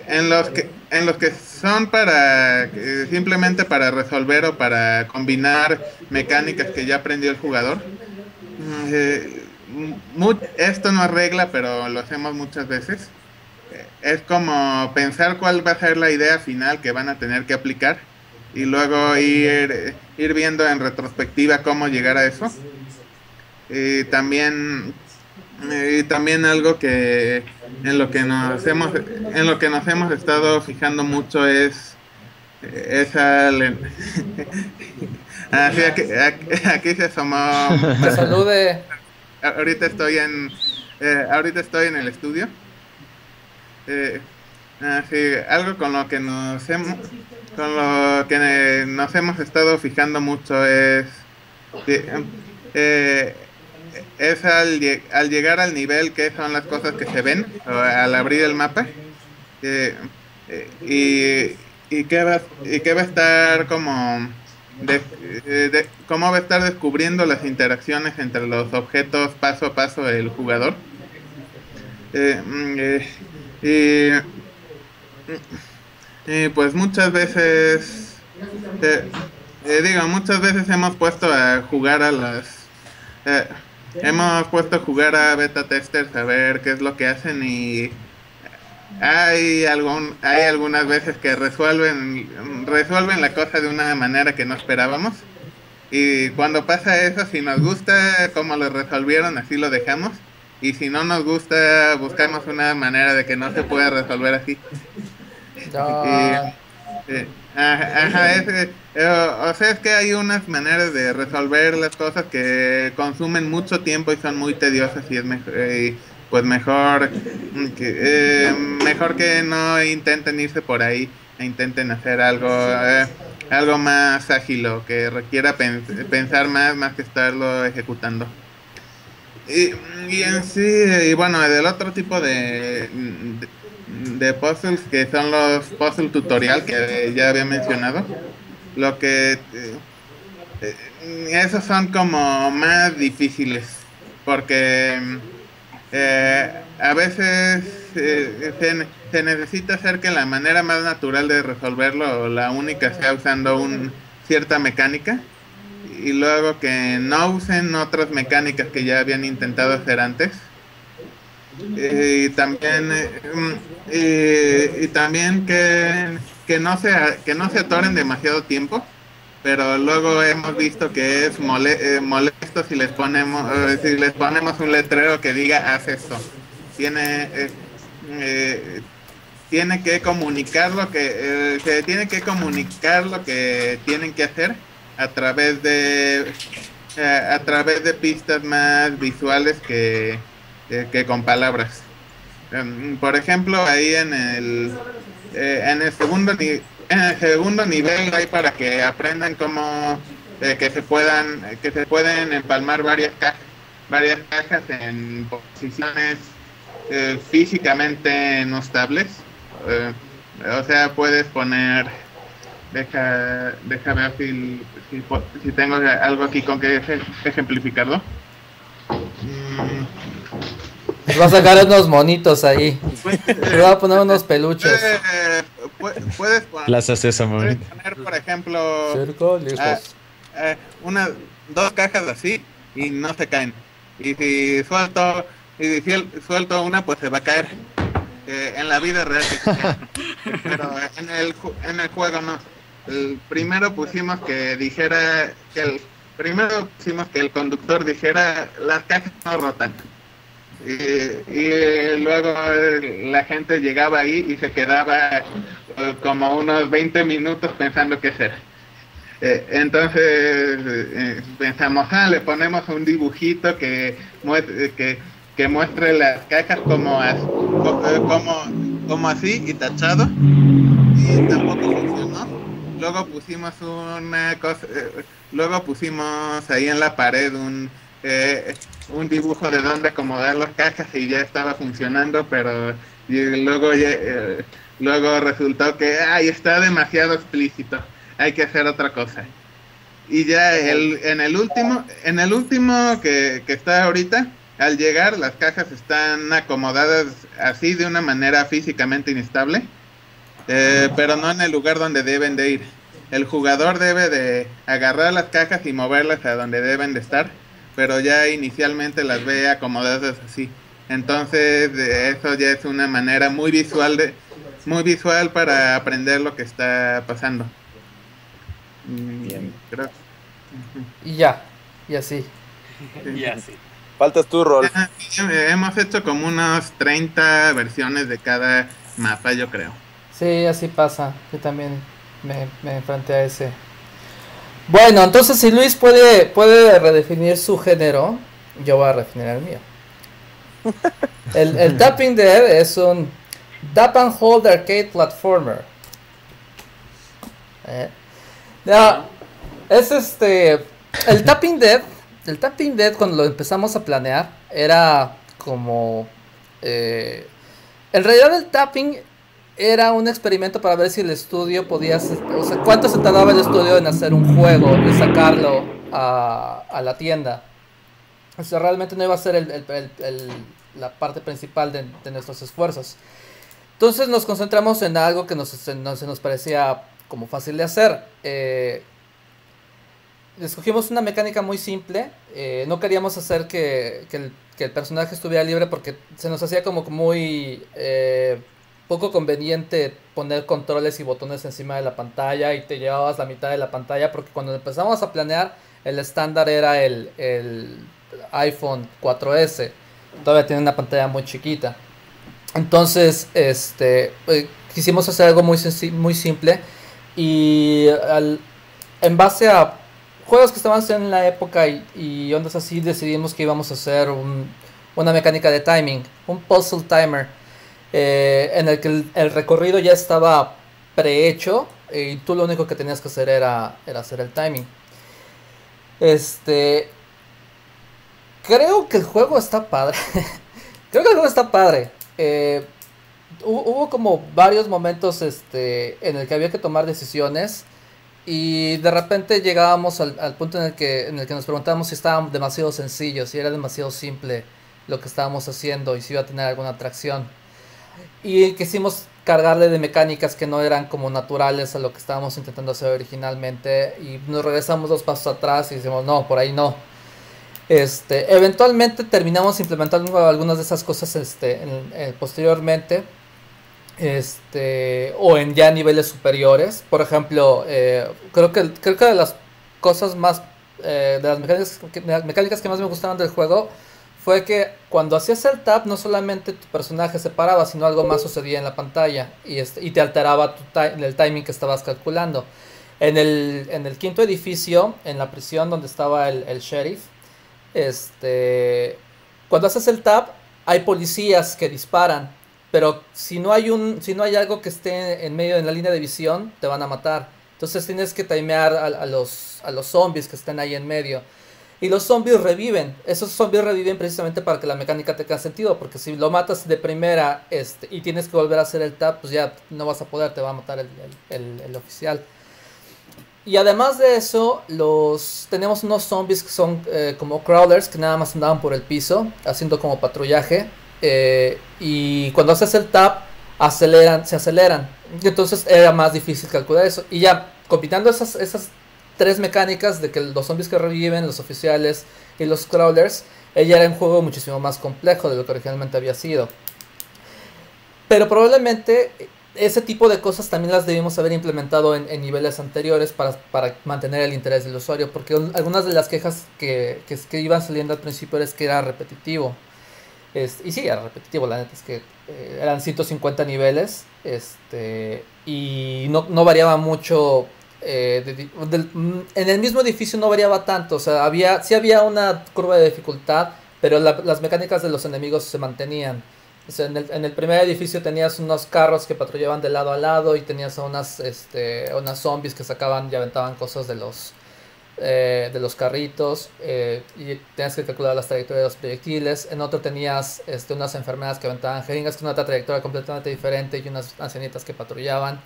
En los que son para simplemente para resolver o para combinar mecánicas que ya aprendió el jugador, esto no es regla, pero lo hacemos muchas veces. Es como pensar cuál va a ser la idea final que van a tener que aplicar y luego ir viendo en retrospectiva cómo llegar a eso. Y también algo que en lo que nos hemos estado fijando mucho es aquí se asomó. Que salude. Ahorita estoy en el estudio. Algo con lo que nos hemos estado fijando mucho es al llegar al nivel, qué son las cosas que se ven al abrir el mapa, y qué va a estar como cómo va a estar descubriendo las interacciones entre los objetos paso a paso del jugador. Pues muchas veces hemos puesto a jugar a beta testers a ver qué es lo que hacen, y hay algunas veces que resuelven la cosa de una manera que no esperábamos, y cuando pasa eso, si nos gusta cómo lo resolvieron, así lo dejamos, y si no nos gusta, buscamos una manera de que no se pueda resolver así. O sea, es que hay unas maneras de resolver las cosas que consumen mucho tiempo y son muy tediosas, y pues mejor mejor que no intenten irse por ahí e intenten hacer algo más ágil o que requiera pensar más que estarlo ejecutando. Y en sí, y bueno, del otro tipo de puzzles que son los puzzle tutorial que ya había mencionado, lo que esos son como más difíciles porque a veces se necesita hacer que la manera más natural de resolverlo o la única sea usando cierta mecánica y luego que no usen otras mecánicas que ya habían intentado hacer antes. Y también que no se atoren demasiado tiempo, pero luego hemos visto que es molesto si les ponemos un letrero que diga haz esto. Tiene que comunicar se tiene que comunicar lo que tienen que hacer a través de pistas más visuales que con palabras. Por ejemplo, ahí en el segundo nivel hay para que aprendan cómo que se pueden empalmar varias cajas en posiciones físicamente no estables. O sea, puedes poner, deja ver si tengo algo aquí con que ejemplificarlo. Vas a sacar unos monitos ahí. Te voy a poner unos peluches. Puedes poner, Plaza Sésamo. puedes poner, por ejemplo, Cerca, lejos. dos cajas así y no se caen. Y si suelto una, pues se va a caer. En la vida real que se cae. Pero en el juego no. Primero pusimos que el conductor dijera las cajas no rotan. Y luego la gente llegaba ahí y se quedaba como unos 20 minutos pensando qué hacer. Entonces pensamos, le ponemos un dibujito que muestre las cajas como así y tachado, y tampoco funcionó. Luego pusimos ahí en la pared un dibujo de dónde acomodar las cajas y ya estaba funcionando, pero luego resultó que está demasiado explícito, hay que hacer otra cosa. Y ya en el último que está ahorita, al llegar las cajas están acomodadas así de una manera físicamente inestable, pero no en el lugar donde deben de ir. El jugador debe de agarrar las cajas y moverlas a donde deben de estar, pero ya inicialmente las ve acomodadas así. Entonces eso ya es una manera muy visual para aprender lo que está pasando. Bien, creo. Y ya, y así. Y así. Faltas tú, Rolf. Hemos hecho como unas 30 versiones de cada mapa, yo creo. Sí, así pasa. Yo también me enfrenté a ese. Bueno, entonces si Luis puede redefinir su género, yo voy a redefinir el mío. El Tapping Dead es un Tap and Hold Arcade Platformer. Es el Tapping Dead cuando lo empezamos a planear era como en realidad el tapping era un experimento para ver si el estudio podía hacer, o sea, cuánto se tardaba el estudio en hacer un juego y sacarlo a la tienda. O sea, realmente no iba a ser la parte principal de nuestros esfuerzos. Entonces nos concentramos en algo que se nos parecía como fácil de hacer. Escogimos una mecánica muy simple. No queríamos hacer que el personaje estuviera libre porque se nos hacía como muy poco conveniente poner controles y botones encima de la pantalla y te llevabas la mitad de la pantalla, porque cuando empezamos a planear el estándar era el iPhone 4S. Todavía tiene una pantalla muy chiquita. Entonces quisimos hacer algo muy simple y en base a juegos que estaban en la época y ondas así, decidimos que íbamos a hacer una mecánica de timing, un puzzle timer, en el que el recorrido ya estaba prehecho y tú lo único que tenías que hacer era hacer el timing. Creo que el juego está padre. Creo que el juego está padre. Hubo como varios momentos en el que había que tomar decisiones y de repente llegábamos al punto en el que nos preguntábamos si estaban demasiado sencillos, si era demasiado simple lo que estábamos haciendo y si iba a tener alguna atracción. Y quisimos cargarle de mecánicas que no eran como naturales a lo que estábamos intentando hacer originalmente y nos regresamos 2 pasos atrás y decimos no, por ahí no. Eventualmente terminamos implementando algunas de esas cosas posteriormente, o en ya niveles superiores. Por ejemplo, creo que de las cosas más, de las mecánicas que más me gustaron del juego fue que cuando hacías el tap no solamente tu personaje se paraba, sino algo más sucedía en la pantalla y te alteraba el timing que estabas calculando. En el quinto edificio, en la prisión donde estaba el sheriff, cuando haces el tap hay policías que disparan, pero si no hay algo que esté en medio de la línea de visión, te van a matar. Entonces tienes que timear a los zombies que estén ahí en medio. Y los zombies reviven. Esos zombies reviven precisamente para que la mecánica tenga sentido. Porque si lo matas de primera y tienes que volver a hacer el tap, pues ya no vas a poder, te va a matar el oficial. Y además de eso, tenemos unos zombies que son como crawlers, que nada más andaban por el piso, haciendo como patrullaje. Y cuando haces el tap, se aceleran. Y entonces era más difícil calcular eso. Y ya, combinando esas 3 mecánicas de que los zombies que reviven, los oficiales y los crawlers, ella era un juego muchísimo más complejo de lo que originalmente había sido. Pero probablemente ese tipo de cosas también las debimos haber implementado en niveles anteriores para mantener el interés del usuario, porque algunas de las quejas que iban saliendo al principio es que era repetitivo. Y sí, era repetitivo, la neta es que eran 150 niveles y no variaba mucho. En el mismo edificio no variaba tanto, o sea, sí había una curva de dificultad, pero las mecánicas de los enemigos se mantenían. O sea, en el primer edificio tenías unos carros que patrullaban de lado a lado y tenías a unas zombies que sacaban y aventaban cosas de los carritos, y tenías que calcular las trayectorias de los proyectiles. En otro tenías unas enfermeras que aventaban jeringas con otra trayectoria completamente diferente y unas ancianitas que patrullaban.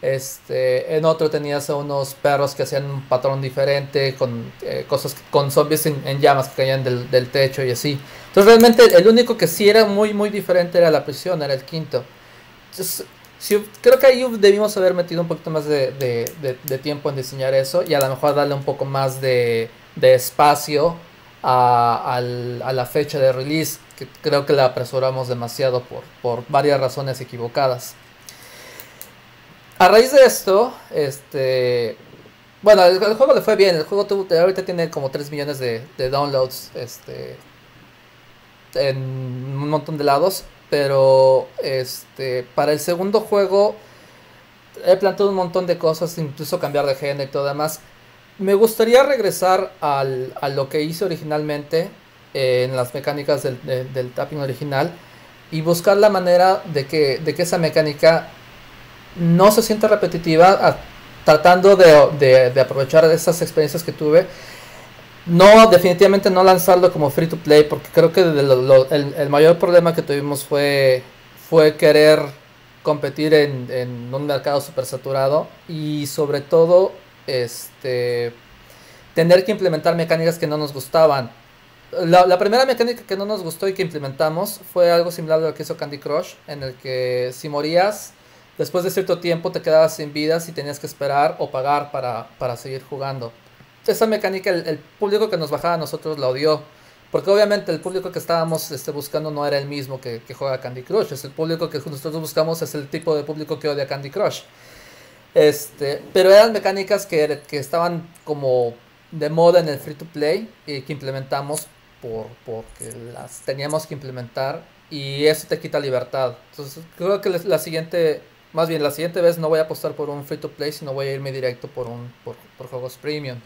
En otro tenías a unos perros que hacían un patrón diferente con cosas, con zombies en llamas que caían del techo y así. Entonces realmente el único que sí era muy muy diferente era la prisión, era el quinto. Entonces, creo que ahí debimos haber metido un poquito más de tiempo en diseñar eso y a lo mejor darle un poco más de espacio a la fecha de release, que creo que la apresuramos demasiado por varias razones equivocadas. A raíz de esto, bueno, el juego le fue bien. El juego ahorita tiene como 3 millones de downloads en un montón de lados. Pero para el segundo juego he planteado un montón de cosas, incluso cambiar de género y todo demás. Me gustaría regresar a lo que hice originalmente en las mecánicas del tapping original y buscar la manera de que esa mecánica no se sienta repetitiva, tratando de aprovechar esas experiencias que tuve. No, definitivamente no lanzarlo como free to play, porque creo que el mayor problema que tuvimos fue querer competir en un mercado súper saturado y sobre todo tener que implementar mecánicas que no nos gustaban. La primera mecánica que no nos gustó y que implementamos fue algo similar a lo que hizo Candy Crush, en el que si morías, después de cierto tiempo te quedabas sin vidas y tenías que esperar o pagar para seguir jugando. Esa mecánica el público que nos bajaba a nosotros la odió, porque obviamente el público que estábamos buscando no era el mismo que juega Candy Crush. Es el público que nosotros buscamos, es el tipo de público que odia Candy Crush. Pero eran mecánicas que estaban como de moda en el free to play y que implementamos porque las teníamos que implementar, y eso te quita libertad. Entonces creo que la siguiente vez no voy a apostar por un free to play, sino voy a irme directo por juegos premium.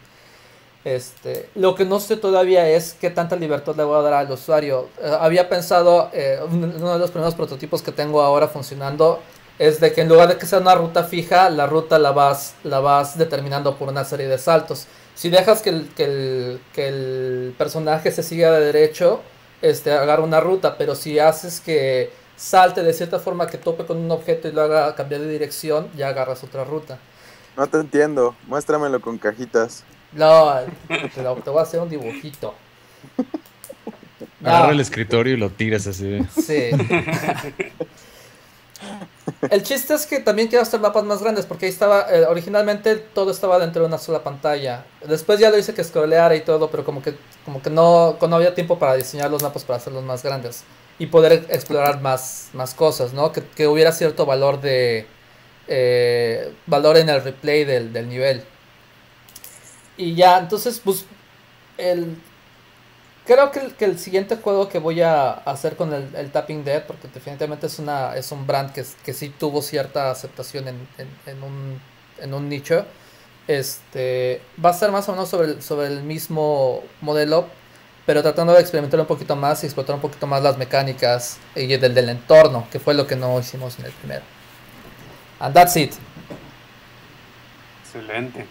Lo que no sé todavía es qué tanta libertad le voy a dar al usuario. Había pensado, uno de los primeros prototipos que tengo ahora funcionando es de que en lugar de que sea una ruta fija, la ruta la vas determinando por una serie de saltos. Si dejas que el personaje se siga de derecho, agarra una ruta, pero si haces que salte de cierta forma que tope con un objeto y lo haga cambiar de dirección, ya agarras otra ruta. No te entiendo, muéstramelo con cajitas. No, te voy a hacer un dibujito. Agarra No, el escritorio y lo tiras así. sí. El chiste es que también quiero hacer mapas más grandes porque ahí estaba, originalmente todo estaba dentro de una sola pantalla. Después ya lo hice que scrolleara y todo, pero como que no había tiempo para diseñar los mapas para hacerlos más grandes y poder explorar más cosas, ¿no? Que hubiera cierto valor valor en el replay del nivel. Y ya, entonces, pues, el, creo que el siguiente juego que voy a hacer con el Tapping Dead, porque definitivamente es un brand que sí tuvo cierta aceptación en un nicho, va a ser más o menos sobre el mismo modelo, pero tratando de experimentar un poquito más y explotar un poquito más las mecánicas y del entorno, que fue lo que no hicimos en el primero. And that's it. Excelente.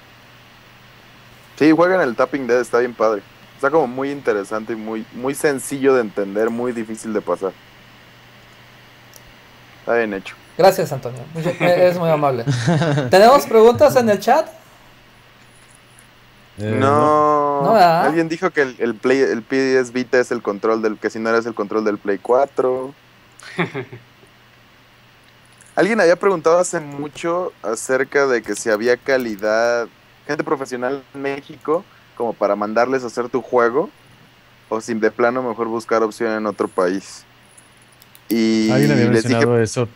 Sí, jueguen el Tapping Dead, está bien padre. Está como muy interesante y muy sencillo de entender, muy difícil de pasar. Está bien hecho. Gracias, Antonio. Es muy amable. ¿Tenemos preguntas en el chat? No. No, ¿verdad? Alguien dijo que el PS Vita es el control que si no era el control del Play 4. Alguien había preguntado hace mucho acerca de que si había calidad, gente profesional en México, como para mandarles a hacer tu juego, o si de plano mejor buscar opción en otro país. Y Alguien había les dije, mencionado eso,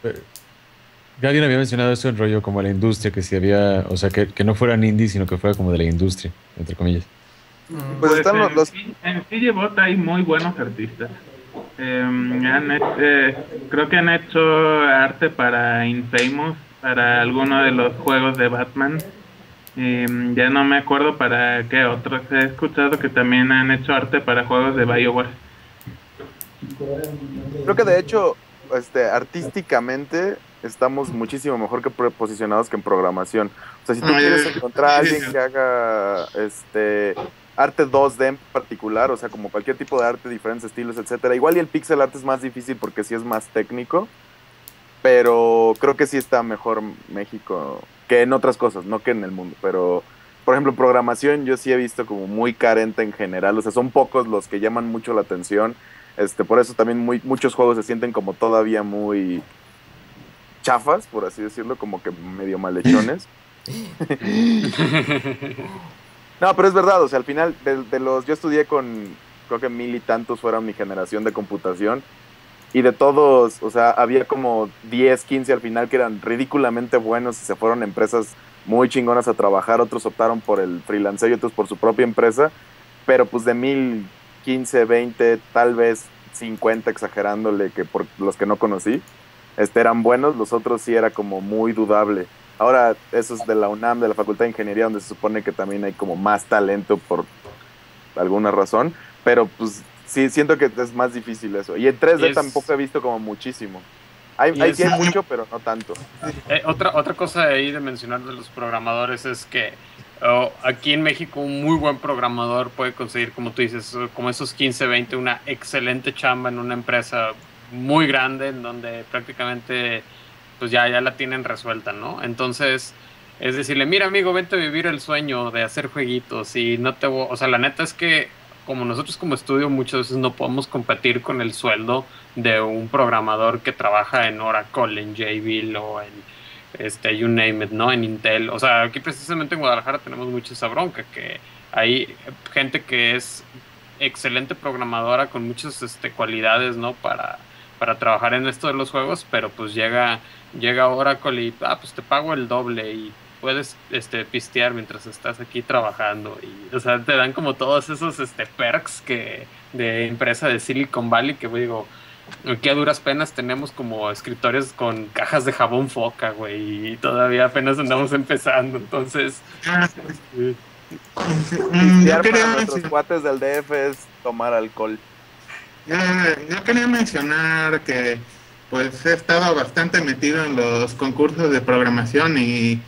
alguien había mencionado eso en rollo como la industria, que si había, o sea, que no fueran indie, sino que fuera como de la industria, entre comillas. pues están los... En CGBot hay muy buenos artistas. Creo que han hecho arte para Infamous, para alguno de los juegos de Batman. Ya no me acuerdo para qué otros. He escuchado que también han hecho arte para juegos de BioWare. Creo que de hecho, artísticamente estamos muchísimo mejor que posicionados que en programación. O sea, si tú quieres encontrar a alguien que haga arte 2D en particular, o sea, como cualquier tipo de arte, diferentes estilos, etcétera. Igual y el pixel art es más difícil porque sí es más técnico, pero creo que sí está mejor México que en otras cosas, no que en el mundo. Pero, por ejemplo, programación yo sí he visto como muy carente en general, o sea, son pocos los que llaman mucho la atención. Por eso también muchos juegos se sienten como todavía muy chafas, por así decirlo, como que medio malhechones. No, pero es verdad, o sea, al final yo estudié con, creo que 1000 y tantos fueron mi generación de computación, y de todos, o sea, había como 10, 15 al final que eran ridículamente buenos y se fueron a empresas muy chingonas a trabajar, otros optaron por el freelanceo y otros por su propia empresa, pero pues de 1000, 15, 20, tal vez 50 exagerándole, que por los que no conocí, eran buenos, los otros sí era como muy dudable. Ahora, eso es de la UNAM, de la Facultad de Ingeniería, donde se supone que también hay como más talento por alguna razón, pero pues sí, siento que es más difícil eso. Y en 3D tampoco he visto como muchísimo. Sí hay mucho, pero no tanto. Otra cosa ahí de mencionar de los programadores es que aquí en México un muy buen programador puede conseguir, como tú dices, como esos 15, 20, una excelente chamba en una empresa muy grande en donde prácticamente pues ya la tienen resuelta, ¿no? Entonces es decirle, mira amigo, vente a vivir el sueño de hacer jueguitos y no te o sea, la neta es que como nosotros como estudio muchas veces no podemos competir con el sueldo de un programador que trabaja en Oracle, en JBeal o en you name it, ¿no? En Intel. O sea, aquí precisamente en Guadalajara tenemos mucha esa bronca, que hay gente que es excelente programadora con muchas cualidades, ¿no? Para trabajar en esto de los juegos, pero pues llega Oracle y pues te pago el doble y puedes pistear mientras estás aquí trabajando y o sea te dan como todos esos perks que de empresa de Silicon Valley, que digo, aquí a duras penas tenemos como escritorios con cajas de jabón Foca, güey, y todavía apenas andamos empezando, entonces Yo Para quería, nuestros cuates del DF es tomar alcohol. yo quería mencionar que pues he estado bastante metido en los concursos de programación y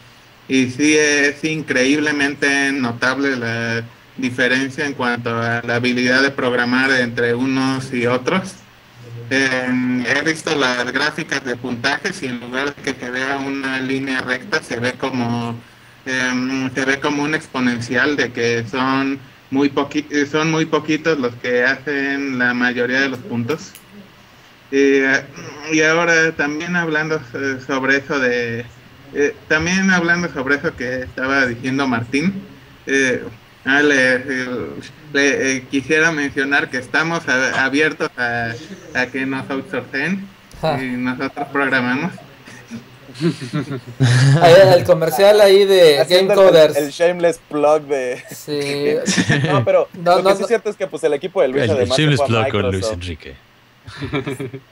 sí es increíblemente notable la diferencia en cuanto a la habilidad de programar entre unos y otros. He visto las gráficas de puntajes y en lugar de que se vea una línea recta se ve como un exponencial de que son muy poquitos los que hacen la mayoría de los puntos. Y ahora también hablando sobre eso que estaba diciendo Martín, quisiera mencionar que estamos abiertos a que nos outsourcen y nosotros programamos. El comercial ahí de Haciendo Game Coders. el shameless plug de... Sí. No, pero lo que sí es cierto es que pues el equipo de Luis El además se shameless fue a plug con Luis Microsoft. Enrique.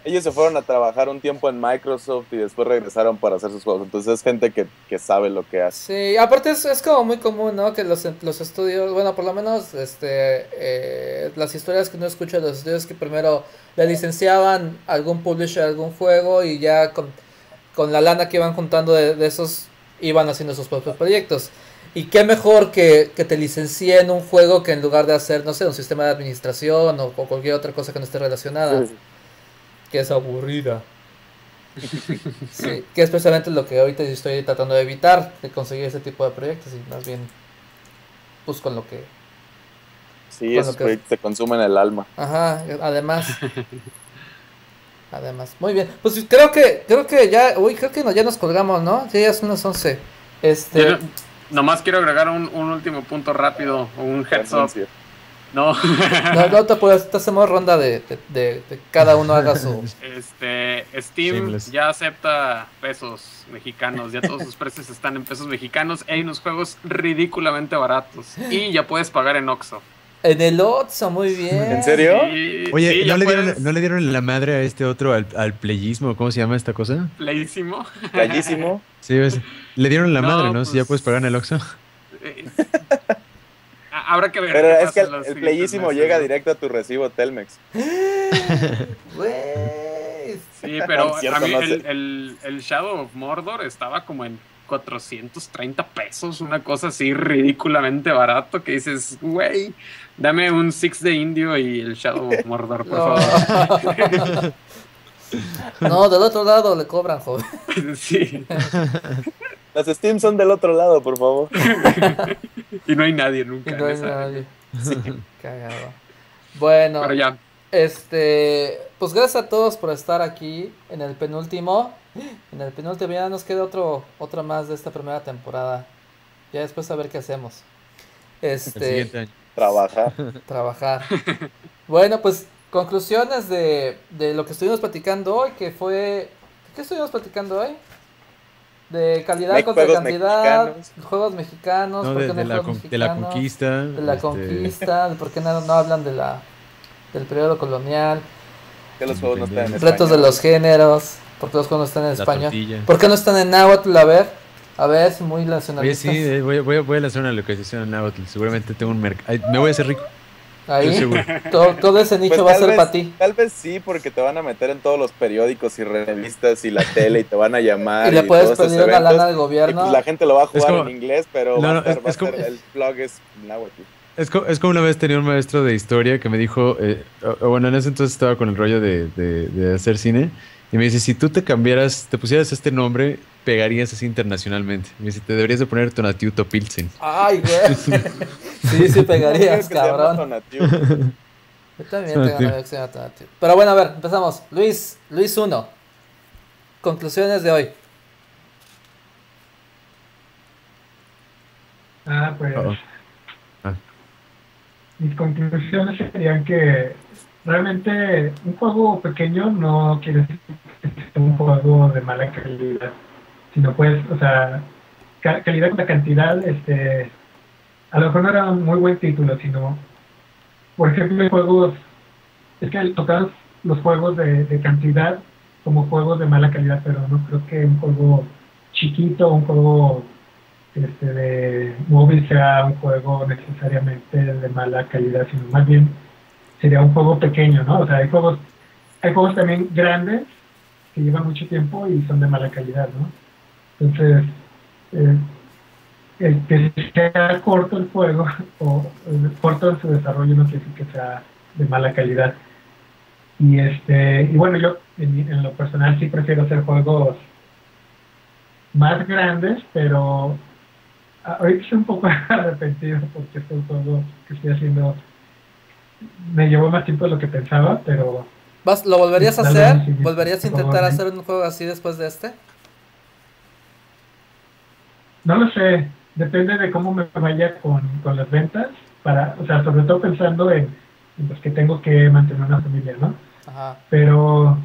Ellos se fueron a trabajar un tiempo en Microsoft y después regresaron para hacer sus juegos. Entonces es gente que sabe lo que hace. Sí, aparte es como muy común, ¿no? Que los estudios, bueno, por lo menos las historias que uno escucha de los estudios que primero le licenciaban algún publisher, algún juego y ya con la lana que iban juntando de esos iban haciendo sus propios proyectos. Y qué mejor que te licencien un juego que en lugar de hacer, no sé, un sistema de administración o cualquier otra cosa que no esté relacionada. Sí. Que es aburrida. Sí, que es precisamente lo que ahorita estoy tratando de evitar, de conseguir ese tipo de proyectos y más bien pues con lo que... Sí, con esos lo que- proyectos te consumen el alma. Ajá, además. Además, muy bien. Pues creo que ya, creo que ya nos colgamos, ¿no? Sí, ya son las 11. Yo nomás quiero agregar un último punto rápido, un heads up. Renuncio. No, No te puedes, te hacemos ronda de cada uno haga su... Steam Shameless. ya acepta pesos mexicanos, ya todos sus precios están en pesos mexicanos, hay unos juegos ridículamente baratos y ya puedes pagar en Oxxo. En el Otso, muy bien. ¿En serio? Sí, Oye, sí, ¿no, ya le puedes. dieron, ¿no le dieron la madre a este otro, al playismo? ¿Cómo se llama esta cosa? Playísimo. Gallísimo. Sí, le dieron la No, madre, ¿no? Si ya pues- puedes pagar en el Oxxo. Eh, Habrá que ver. Pero qué es pasa que en los el siguientes playísimo meses, llega ¿no? directo a tu recibo Telmex. Güey. Sí, pero No es cierto, a mí no sé. el Shadow of Mordor estaba como en 430 pesos, una cosa así ridículamente barato que dices, güey, dame un Six de indio y el Shadow of Mordor, por favor. No, del otro lado le cobran, joven. Sí, Las Steam son del otro lado, por favor. y no hay nadie Y nunca no en hay esa. nadie. Cagado. Bueno, Pero ya, pues gracias a todos por estar aquí en el penúltimo. En el penúltimo ya nos queda otro más de esta primera temporada. Ya después a ver qué hacemos. El siguiente año. Trabaja. Trabajar. Bueno, pues conclusiones de lo que estuvimos platicando hoy, que fue... ¿Qué estuvimos platicando hoy? De calidad contra Juegos cantidad, mexicanos. juegos mexicanos, No, ¿por qué de, no hay la, juegos de la mexicanos? conquista. De la conquista, de por qué no hablan del periodo colonial, Que los juegos no están en retos de español. los géneros, por qué los juegos no están en La español, tortilla. por qué no están en náhuatl, a ver, es muy Oye, nacionalistas. sí, voy a lanzar una localización en Náhuatl. Seguramente tengo un mercado. Me voy a hacer rico. Ahí, estoy seguro. todo ese nicho Pues va a tal ser vez- para ti. Tal vez sí, porque te van a meter en todos los periódicos y revistas y la tele y te van a llamar. Y le puedes todos esos pedir una eventos, lana al y gobierno. pues la gente lo va a jugar como- en inglés, pero No, va a no, estar, es como- el blog es náhuatl. Es como una vez tenía un maestro de historia que me dijo, bueno, en ese entonces estaba con el rollo de hacer cine, y me dice, si tú te pusieras este nombre, pegarías así internacionalmente. Me dice, te deberías de poner Tonatiuh Pilsen. Ay, güey. Sí, pegarías, Que se llama cabrón. Tonatiuh. Yo también tengo una amigo que se llama Tonatiuh. Pero bueno, a ver, empezamos. Luis 1. Conclusiones de hoy. Pues Uh-oh. Ah. mis conclusiones serían que realmente un juego pequeño no quiere decir que sea un juego de mala calidad, sino pues, o sea, calidad contra cantidad, a lo mejor no era un muy buen título, sino, por ejemplo, hay juegos, es que al tocar los juegos de cantidad como juegos de mala calidad, pero no creo que un juego chiquito, un juego de móvil sea un juego necesariamente de mala calidad, sino más bien sería un juego pequeño, ¿no? O sea, hay juegos también grandes que llevan mucho tiempo y son de mala calidad, ¿no? Entonces, eh, el que sea corto el juego o corto en su desarrollo no quiere decir que sea de mala calidad. Y bueno, yo en lo personal sí prefiero hacer juegos más grandes, pero ahorita estoy un poco arrepentido porque este juego que estoy haciendo me llevó más tiempo de lo que pensaba, pero... ¿Lo volverías a hacer? ¿Volverías a intentar ¿no? hacer un juego así después de este? No lo sé, depende de cómo me vaya con las ventas, o sea, sobre todo pensando en pues, que tengo que mantener una familia, ¿no? Ajá. Pero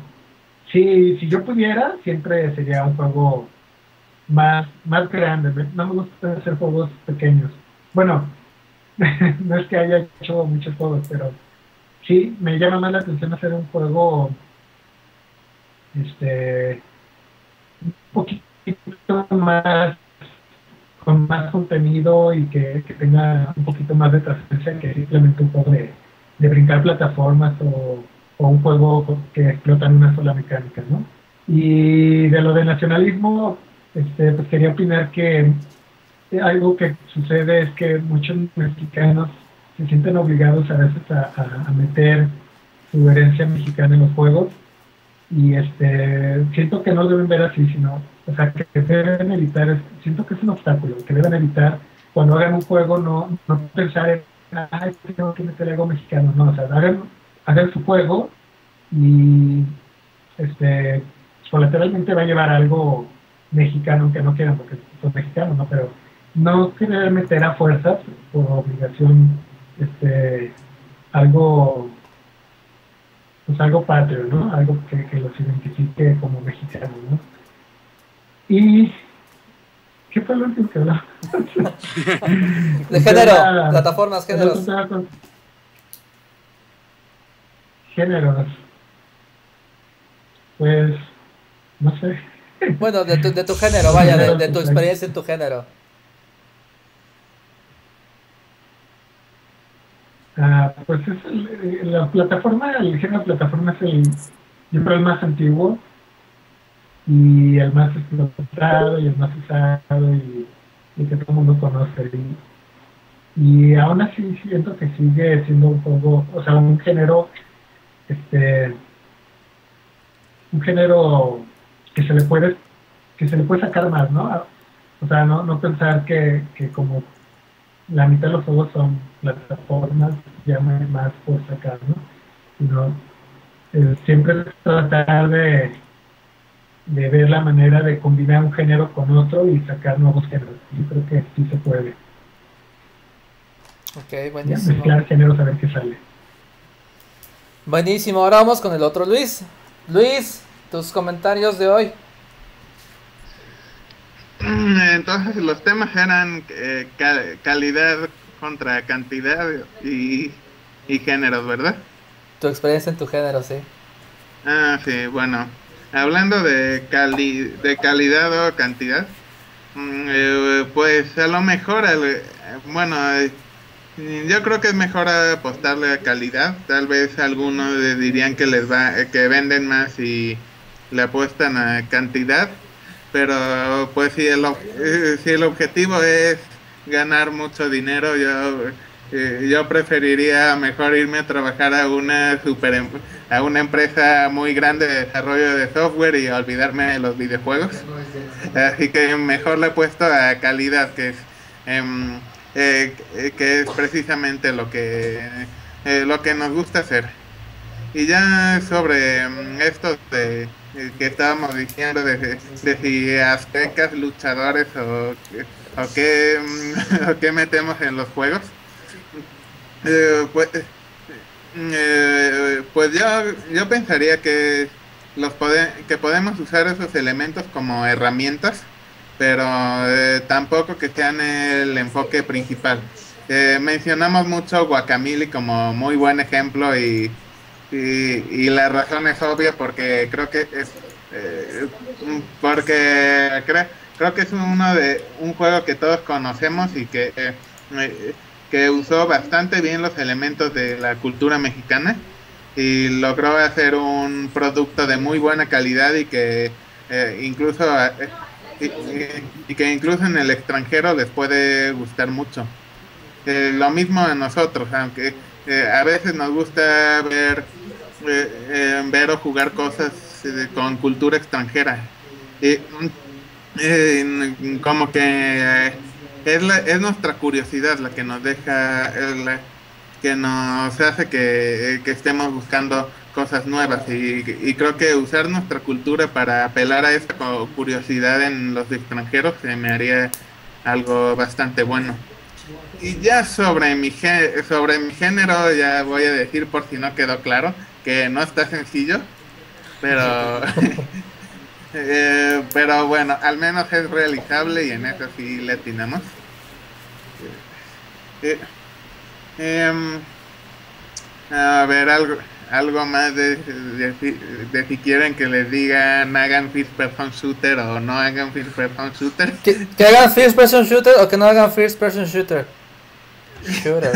si yo pudiera, siempre sería un juego más grande. No me gusta hacer juegos pequeños. Bueno, no es que haya hecho muchos juegos, pero sí me llama más la atención hacer un juego un poquito más con más contenido y que tenga un poquito más de trascendencia que simplemente un juego de brincar plataformas o un juego que explota en una sola mecánica, ¿no? Y de lo del nacionalismo, pues quería opinar que algo que sucede es que muchos mexicanos se sienten obligados a veces a meter su herencia mexicana en los juegos y siento que no lo deben ver así, sino, o sea, que deben evitar, siento que es un obstáculo, que deben evitar cuando hagan un juego no pensar en, tengo que meter algo mexicano, no, o sea, hagan su juego y colateralmente va a llevar algo mexicano, aunque no quieran porque son mexicanos, ¿no? Pero no querer meter a fuerzas por obligación algo pues algo patrio, ¿no? Algo que los identifique como mexicanos, ¿no? Y ¿qué fue lo último que hablaba? De género, plataformas, géneros. Géneros. Pues no sé. Bueno, de tu género, vaya, de tu experiencia en tu género. Pues es la plataforma, el género plataforma es yo creo el más antiguo y el más explotado y el más usado y que todo el mundo conoce. Y aún así siento que sigue siendo un juego, o sea, un género que se le puede sacar más, ¿no? O sea, no pensar que como la mitad de los juegos son plataformas, ya no hay más por sacar, ¿no? Sino siempre tratar de ver la manera de combinar un género con otro y sacar nuevos géneros. Yo creo que sí se puede. Ok, buenísimo. Mezclar géneros a ver qué sale. Buenísimo, ahora vamos con el otro Luis. Luis, tus comentarios de hoy. Entonces los temas eran calidad contra cantidad y géneros, ¿verdad? Tu experiencia en tu género, sí. Sí, bueno. Hablando de calidad o cantidad, pues a lo mejor, yo creo que es mejor apostarle a calidad. Tal vez algunos dirían que que venden más y le apuestan a cantidad. Pero pues si el objetivo es ganar mucho dinero, yo preferiría mejor irme a trabajar a una empresa muy grande de desarrollo de software y olvidarme de los videojuegos. Así que mejor le he puesto a calidad, que es precisamente lo que nos gusta hacer. Y ya sobre esto que estábamos diciendo de si aztecas, luchadores o qué metemos en los juegos, pues yo pensaría que que podemos usar esos elementos como herramientas, pero tampoco que sean el enfoque principal. Mencionamos mucho Guacamelee como muy buen ejemplo y la razón es obvia porque creo que creo que es un juego que todos conocemos y que usó bastante bien los elementos de la cultura mexicana y logró hacer un producto de muy buena calidad y que incluso y que incluso en el extranjero les puede gustar mucho. Lo mismo a nosotros, aunque a veces nos gusta ver o jugar cosas con cultura extranjera. Como que es nuestra curiosidad la que nos deja, que nos hace que estemos buscando cosas nuevas y creo que usar nuestra cultura para apelar a esa curiosidad en los extranjeros se me haría algo bastante bueno. Y ya sobre mi género ya voy a decir, por si no quedó claro, que no está sencillo, pero pero bueno, al menos es realizable y en eso sí le atinamos. A ver, algo más de si quieren que les digan hagan first person shooter o no hagan first person shooter. ¿Que hagan first person shooter o que no hagan first person shooter? Shooter.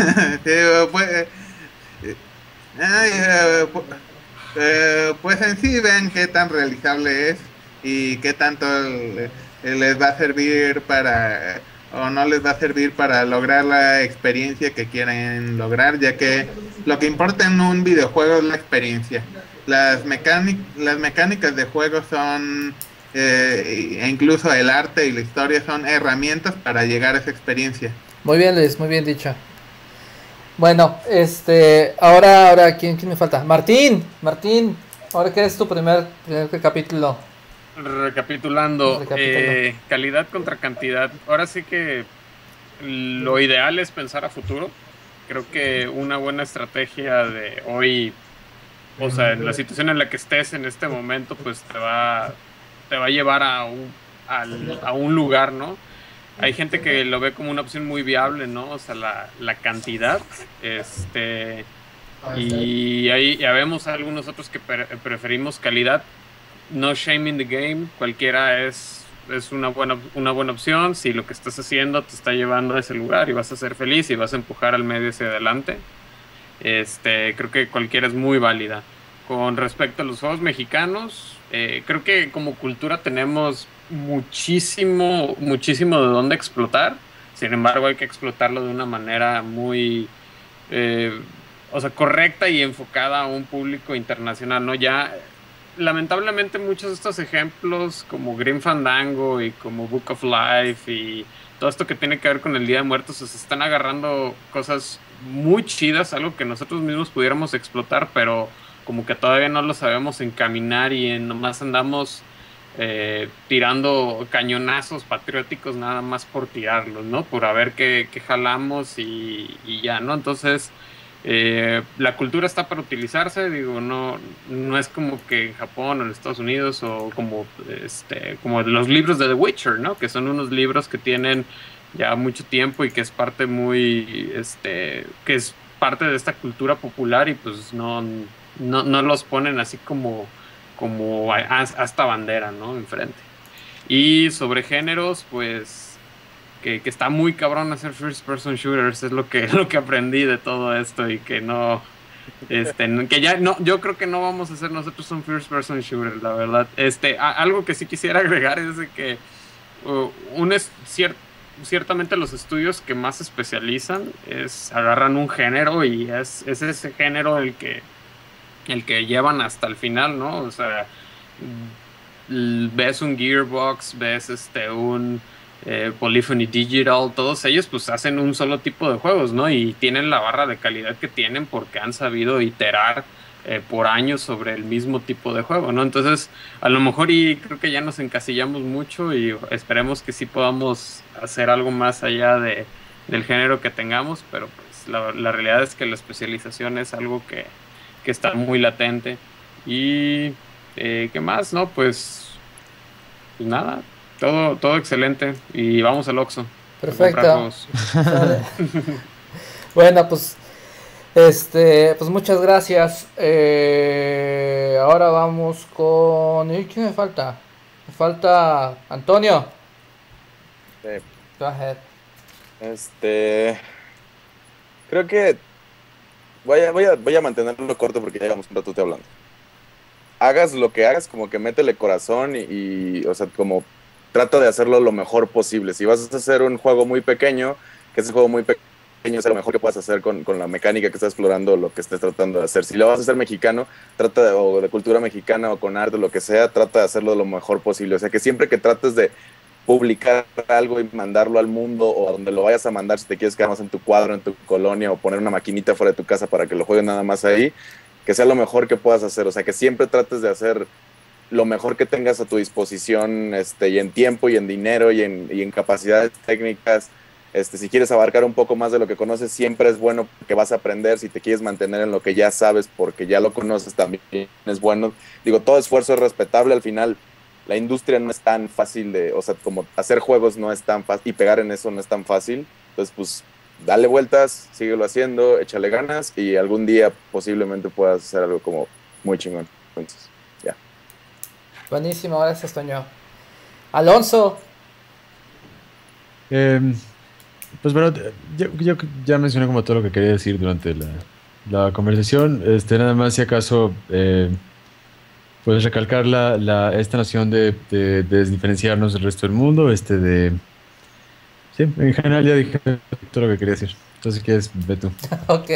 Pues en sí ven qué tan realizable es y qué tanto les va a servir o no les va a servir para lograr la experiencia que quieren lograr, ya que lo que importa en un videojuego es la experiencia. Las mecánicas de juego son, e incluso el arte y la historia son herramientas para llegar a esa experiencia. Muy bien, Luis, muy bien dicho. Bueno, ahora ¿quién me falta? Martín, ahora que es tu primer capítulo. Recapitulando, calidad contra cantidad. Ahora sí que lo ideal es pensar a futuro. Creo que una buena estrategia de hoy, o sea, en la situación en la que estés en este momento, pues te va a llevar a un lugar, ¿no? Hay gente que lo ve como una opción muy viable, ¿no? O sea, la cantidad, y ahí ya vemos a algunos otros que preferimos calidad. No shame in the game, cualquiera es una buena opción si lo que estás haciendo te está llevando a ese lugar y vas a ser feliz y vas a empujar al medio hacia adelante. Creo que cualquiera es muy válida. Con respecto a los juegos mexicanos, creo que como cultura tenemos muchísimo de dónde explotar. Sin embargo, hay que explotarlo de una manera muy correcta y enfocada a un público internacional, ¿no? Ya lamentablemente muchos de estos ejemplos como Grim Fandango y como Book of Life y todo esto que tiene que ver con el Día de Muertos, se están agarrando cosas muy chidas, algo que nosotros mismos pudiéramos explotar, pero como que todavía no lo sabemos encaminar y nomás andamos tirando cañonazos patrióticos nada más por tirarlos, ¿no? Por a ver qué jalamos y ya, ¿no? Entonces la cultura está para utilizarse, digo, no es como que en Japón o en Estados Unidos o como los libros de The Witcher, ¿no? Que son unos libros que tienen ya mucho tiempo y que es parte que es parte de esta cultura popular y pues no los ponen así como hasta bandera, ¿no? Enfrente. Y sobre géneros, pues que está muy cabrón hacer first person shooters, es lo que aprendí de todo esto y que no que ya no, yo creo que no vamos a hacer nosotros un first person shooter, la verdad. Algo que sí quisiera agregar es de que ciertamente los estudios que más se especializan agarran un género y es ese género el que llevan hasta el final, ¿no? O sea, ves un Gearbox, ves un Polyphony Digital, todos ellos pues hacen un solo tipo de juegos, ¿no? Y tienen la barra de calidad que tienen porque han sabido iterar por años sobre el mismo tipo de juego, ¿no? Entonces, a lo mejor y creo que ya nos encasillamos mucho y esperemos que sí podamos hacer algo más allá del género que tengamos, pero pues la realidad es que la especialización es algo que está muy latente. Y ¿qué más? No, pues nada, todo excelente y vamos al Oxxo. Perfecto. Bueno, pues pues muchas gracias. Ahora vamos con... ¿Y quién me falta? Me falta Antonio. Go ahead. Creo que voy a mantenerlo corto porque ya llevamos un rato hablando. Hagas lo que hagas, como que métele corazón o sea, como trata de hacerlo lo mejor posible. Si vas a hacer un juego muy pequeño, que ese juego muy pequeño sea lo mejor que puedas hacer con la mecánica que estás explorando, lo que estés tratando de hacer. Si lo vas a hacer mexicano, o de cultura mexicana o con arte, lo que sea, trata de hacerlo lo mejor posible. O sea, que siempre que trates de publicar algo y mandarlo al mundo o a donde lo vayas a mandar, si te quieres quedar más en tu cuadro, en tu colonia o poner una maquinita fuera de tu casa para que lo jueguen nada más ahí, que sea lo mejor que puedas hacer. O sea, que siempre trates de hacer lo mejor que tengas a tu disposición, y en tiempo y en dinero y en capacidades técnicas. Si quieres abarcar un poco más de lo que conoces, siempre es bueno que vas a aprender. Si te quieres mantener en lo que ya sabes porque ya lo conoces, también es bueno. Digo, todo esfuerzo es respetable. Al final, la industria no es tan fácil o sea, como hacer juegos no es tan fácil y pegar en eso no es tan fácil. Entonces, pues, dale vueltas, síguelo haciendo, échale ganas y algún día posiblemente puedas hacer algo como muy chingón. Entonces, ya. Buenísimo, gracias, Toño. Alonso. Pues bueno, yo ya mencioné como todo lo que quería decir durante la conversación. Nada más si acaso puedes recalcar esta noción de diferenciarnos del resto del mundo. Sí, en general ya dije todo lo que quería decir. Entonces, si quieres, ve tú. Ok.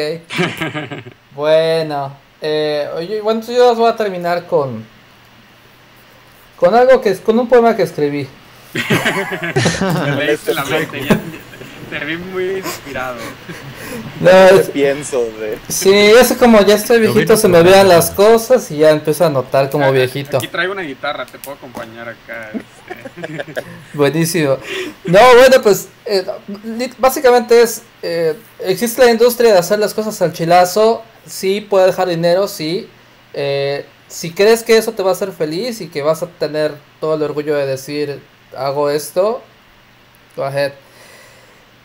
Bueno. Oye, bueno, yo voy a terminar con con un poema que escribí. Me leíste la mente, ya te vi muy inspirado. No, pienso sí, es como ya estoy viejito, se me vean las cosas y ya empiezo a notar como viejito. Aquí traigo una guitarra, te puedo acompañar acá. Buenísimo. No, bueno, pues básicamente existe la industria de hacer las cosas al chilazo. Sí, puede dejar dinero, sí. Si crees que eso te va a hacer feliz y que vas a tener todo el orgullo de decir, hago esto, go ahead.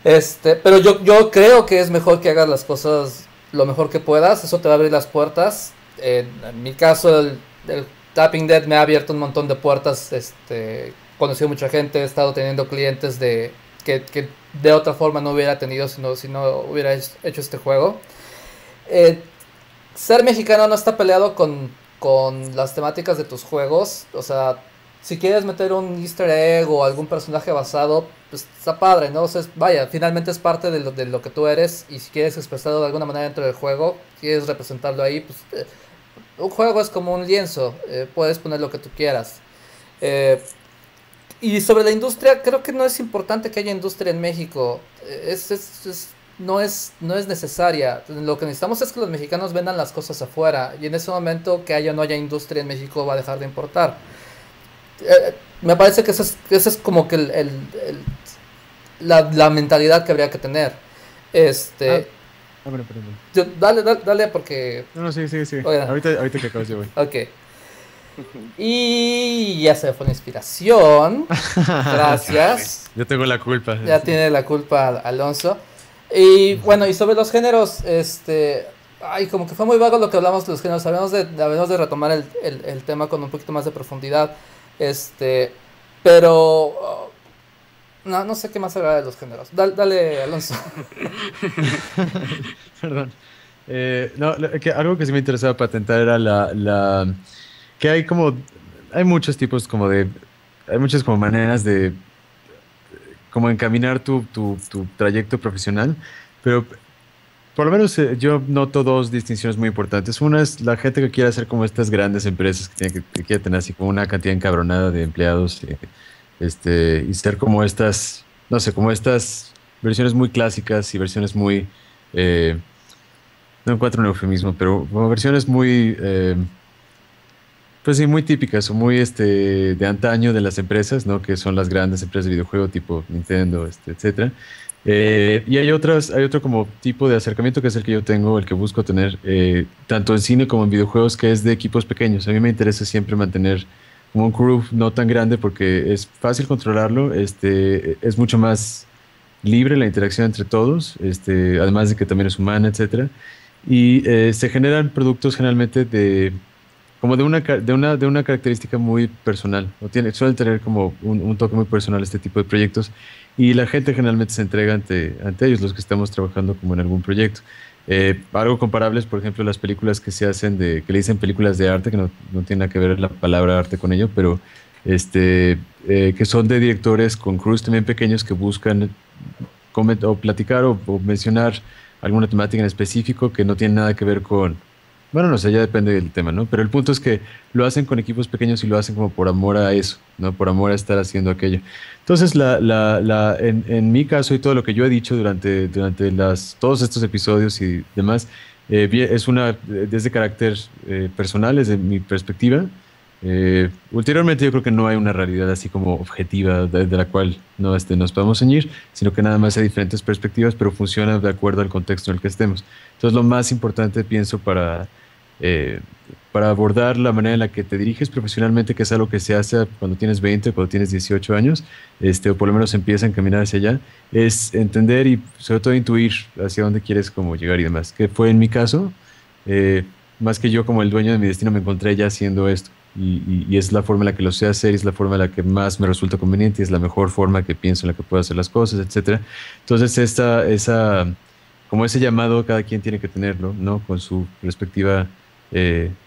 Pero yo creo que es mejor que hagas las cosas lo mejor que puedas. Eso te va a abrir las puertas. En mi caso, el Tapping Dead me ha abierto un montón de puertas. Conocido mucha gente, he estado teniendo clientes que de otra forma no hubiera tenido si no hubiera hecho este juego. Ser mexicano no está peleado con las temáticas de tus juegos. O sea, si quieres meter un easter egg o algún personaje basado, pues está padre, ¿no? O sea, vaya, finalmente es parte de lo que tú eres. Y si quieres expresarlo de alguna manera dentro del juego, quieres representarlo ahí, pues un juego es como un lienzo, puedes poner lo que tú quieras. Y sobre la industria, creo que no es importante que haya industria en México. No es necesaria. Lo que necesitamos es que los mexicanos vendan las cosas afuera. Y en ese momento, que haya o no haya industria en México, va a dejar de importar. Me parece que esa es como que la mentalidad que habría que tener. Bueno, perdón. Dale porque... No, sí. Oigan. Ahorita que acabas, yo voy. Ok. Y ya se fue la inspiración. Gracias. Yo tengo la culpa. Ya tiene la culpa Alonso. Y bueno, y sobre los géneros, como que fue muy vago lo que hablamos de los géneros. Habíamos de retomar el tema con un poquito más de profundidad. Pero no sé qué más hablar de los géneros. Dale, Alonso. Perdón. Algo que sí me interesaba patentar era que hay muchos tipos hay muchas como maneras de como encaminar tu trayecto profesional, pero por lo menos yo noto dos distinciones muy importantes. Una es la gente que quiere hacer como estas grandes empresas que quiere tener así como una cantidad encabronada de empleados y ser como estas, no sé, como estas versiones muy clásicas y versiones muy, no encuentro un eufemismo, pero como versiones muy, pues sí, muy típicas o muy de antaño de las empresas, ¿no? Que son las grandes empresas de videojuego tipo Nintendo, etcétera. Y hay otro como tipo de acercamiento que es el que yo tengo, el que busco tener, tanto en cine como en videojuegos, que es de equipos pequeños. A mí me interesa siempre mantener como un crew no tan grande porque es fácil controlarlo, es mucho más libre la interacción entre todos, además de que también es humana, etcétera. Y se generan productos generalmente como de una característica muy personal, suele tener como un toque muy personal este tipo de proyectos, y la gente generalmente se entrega ante ellos, los que estamos trabajando como en algún proyecto. Algo comparable es, por ejemplo, las películas que se hacen que le dicen películas de arte, que no tiene nada que ver la palabra arte con ello, pero que son de directores con crews también pequeños que buscan o platicar o mencionar alguna temática en específico que no tiene nada que ver con, bueno, no sé, ya depende del tema, ¿no? Pero el punto es que lo hacen con equipos pequeños y lo hacen como por amor a eso, ¿no? Por amor a estar haciendo aquello. Entonces, en mi caso y todo lo que yo he dicho durante todos estos episodios y demás, desde carácter personal, desde mi perspectiva. Ulteriormente yo creo que no hay una realidad así como objetiva de la cual no nos podemos ceñir, sino que nada más hay diferentes perspectivas, pero funciona de acuerdo al contexto en el que estemos. Entonces lo más importante pienso para abordar la manera en la que te diriges profesionalmente, que es algo que se hace cuando tienes 20, cuando tienes 18 años, o por lo menos empieza a encaminar hacia allá, es entender y sobre todo intuir hacia dónde quieres como llegar y demás, que fue en mi caso, más que yo como el dueño de mi destino me encontré ya haciendo esto. Y es la forma en la que lo sé hacer, y es la forma en la que más me resulta conveniente, y es la mejor forma que pienso en la que puedo hacer las cosas, etcétera. Entonces, como ese llamado cada quien tiene que tenerlo, ¿no? Con su respectiva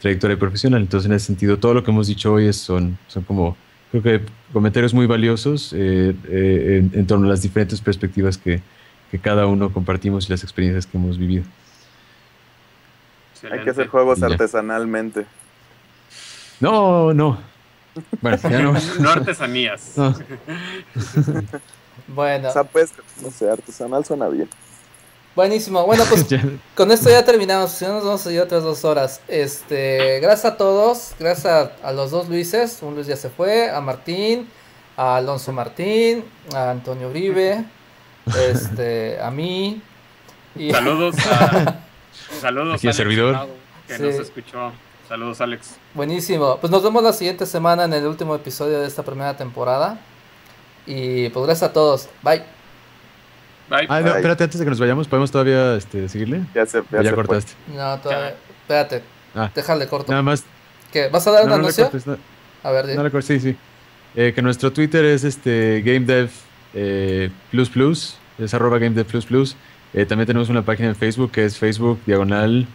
trayectoria profesional. Entonces, en ese sentido, todo lo que hemos dicho hoy son como, creo que comentarios muy valiosos en torno a las diferentes perspectivas que cada uno compartimos y las experiencias que hemos vivido. Hay que hacer juegos artesanalmente. No. Bueno, ya no. No artesanías. No. Bueno. O sea, pues, no sé, artesanal suena bien. Buenísimo. Bueno, pues con esto ya terminamos. Si no, nos vamos a ir otras 2 horas. Gracias a todos. Gracias a los 2 Luises. Un Luis ya se fue. A Martín. A Alonso Martín. A Antonio Uribe. A mí. Y... Saludos aquí al servidor que nos escuchó. Saludos, Alex. Buenísimo. Pues nos vemos la siguiente semana en el último episodio de esta primera temporada. Y pues gracias a todos. Bye. Bye. No, espérate, antes de que nos vayamos, ¿podemos todavía seguirle? Ya cortaste. No, todavía. Espérate. Déjale corto. Nada más. ¿Qué? ¿Vas a dar un anuncio? A ver, sí. Que nuestro Twitter es GameDev++, es @GameDev++. También tenemos una página en Facebook que es Facebook /.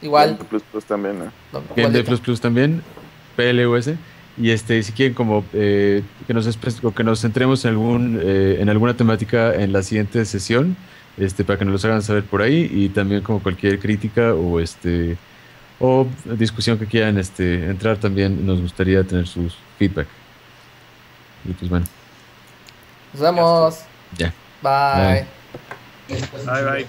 Igual. GameDev++ también, ¿no? GameDev++ también, PLUS. Y si quieren como que nos centremos en alguna temática en la siguiente sesión, para que nos los hagan saber por ahí, y también como cualquier crítica o discusión que quieran entrar, también nos gustaría tener sus feedback. Y pues bueno. Nos vemos. Ya. Bye. Bye.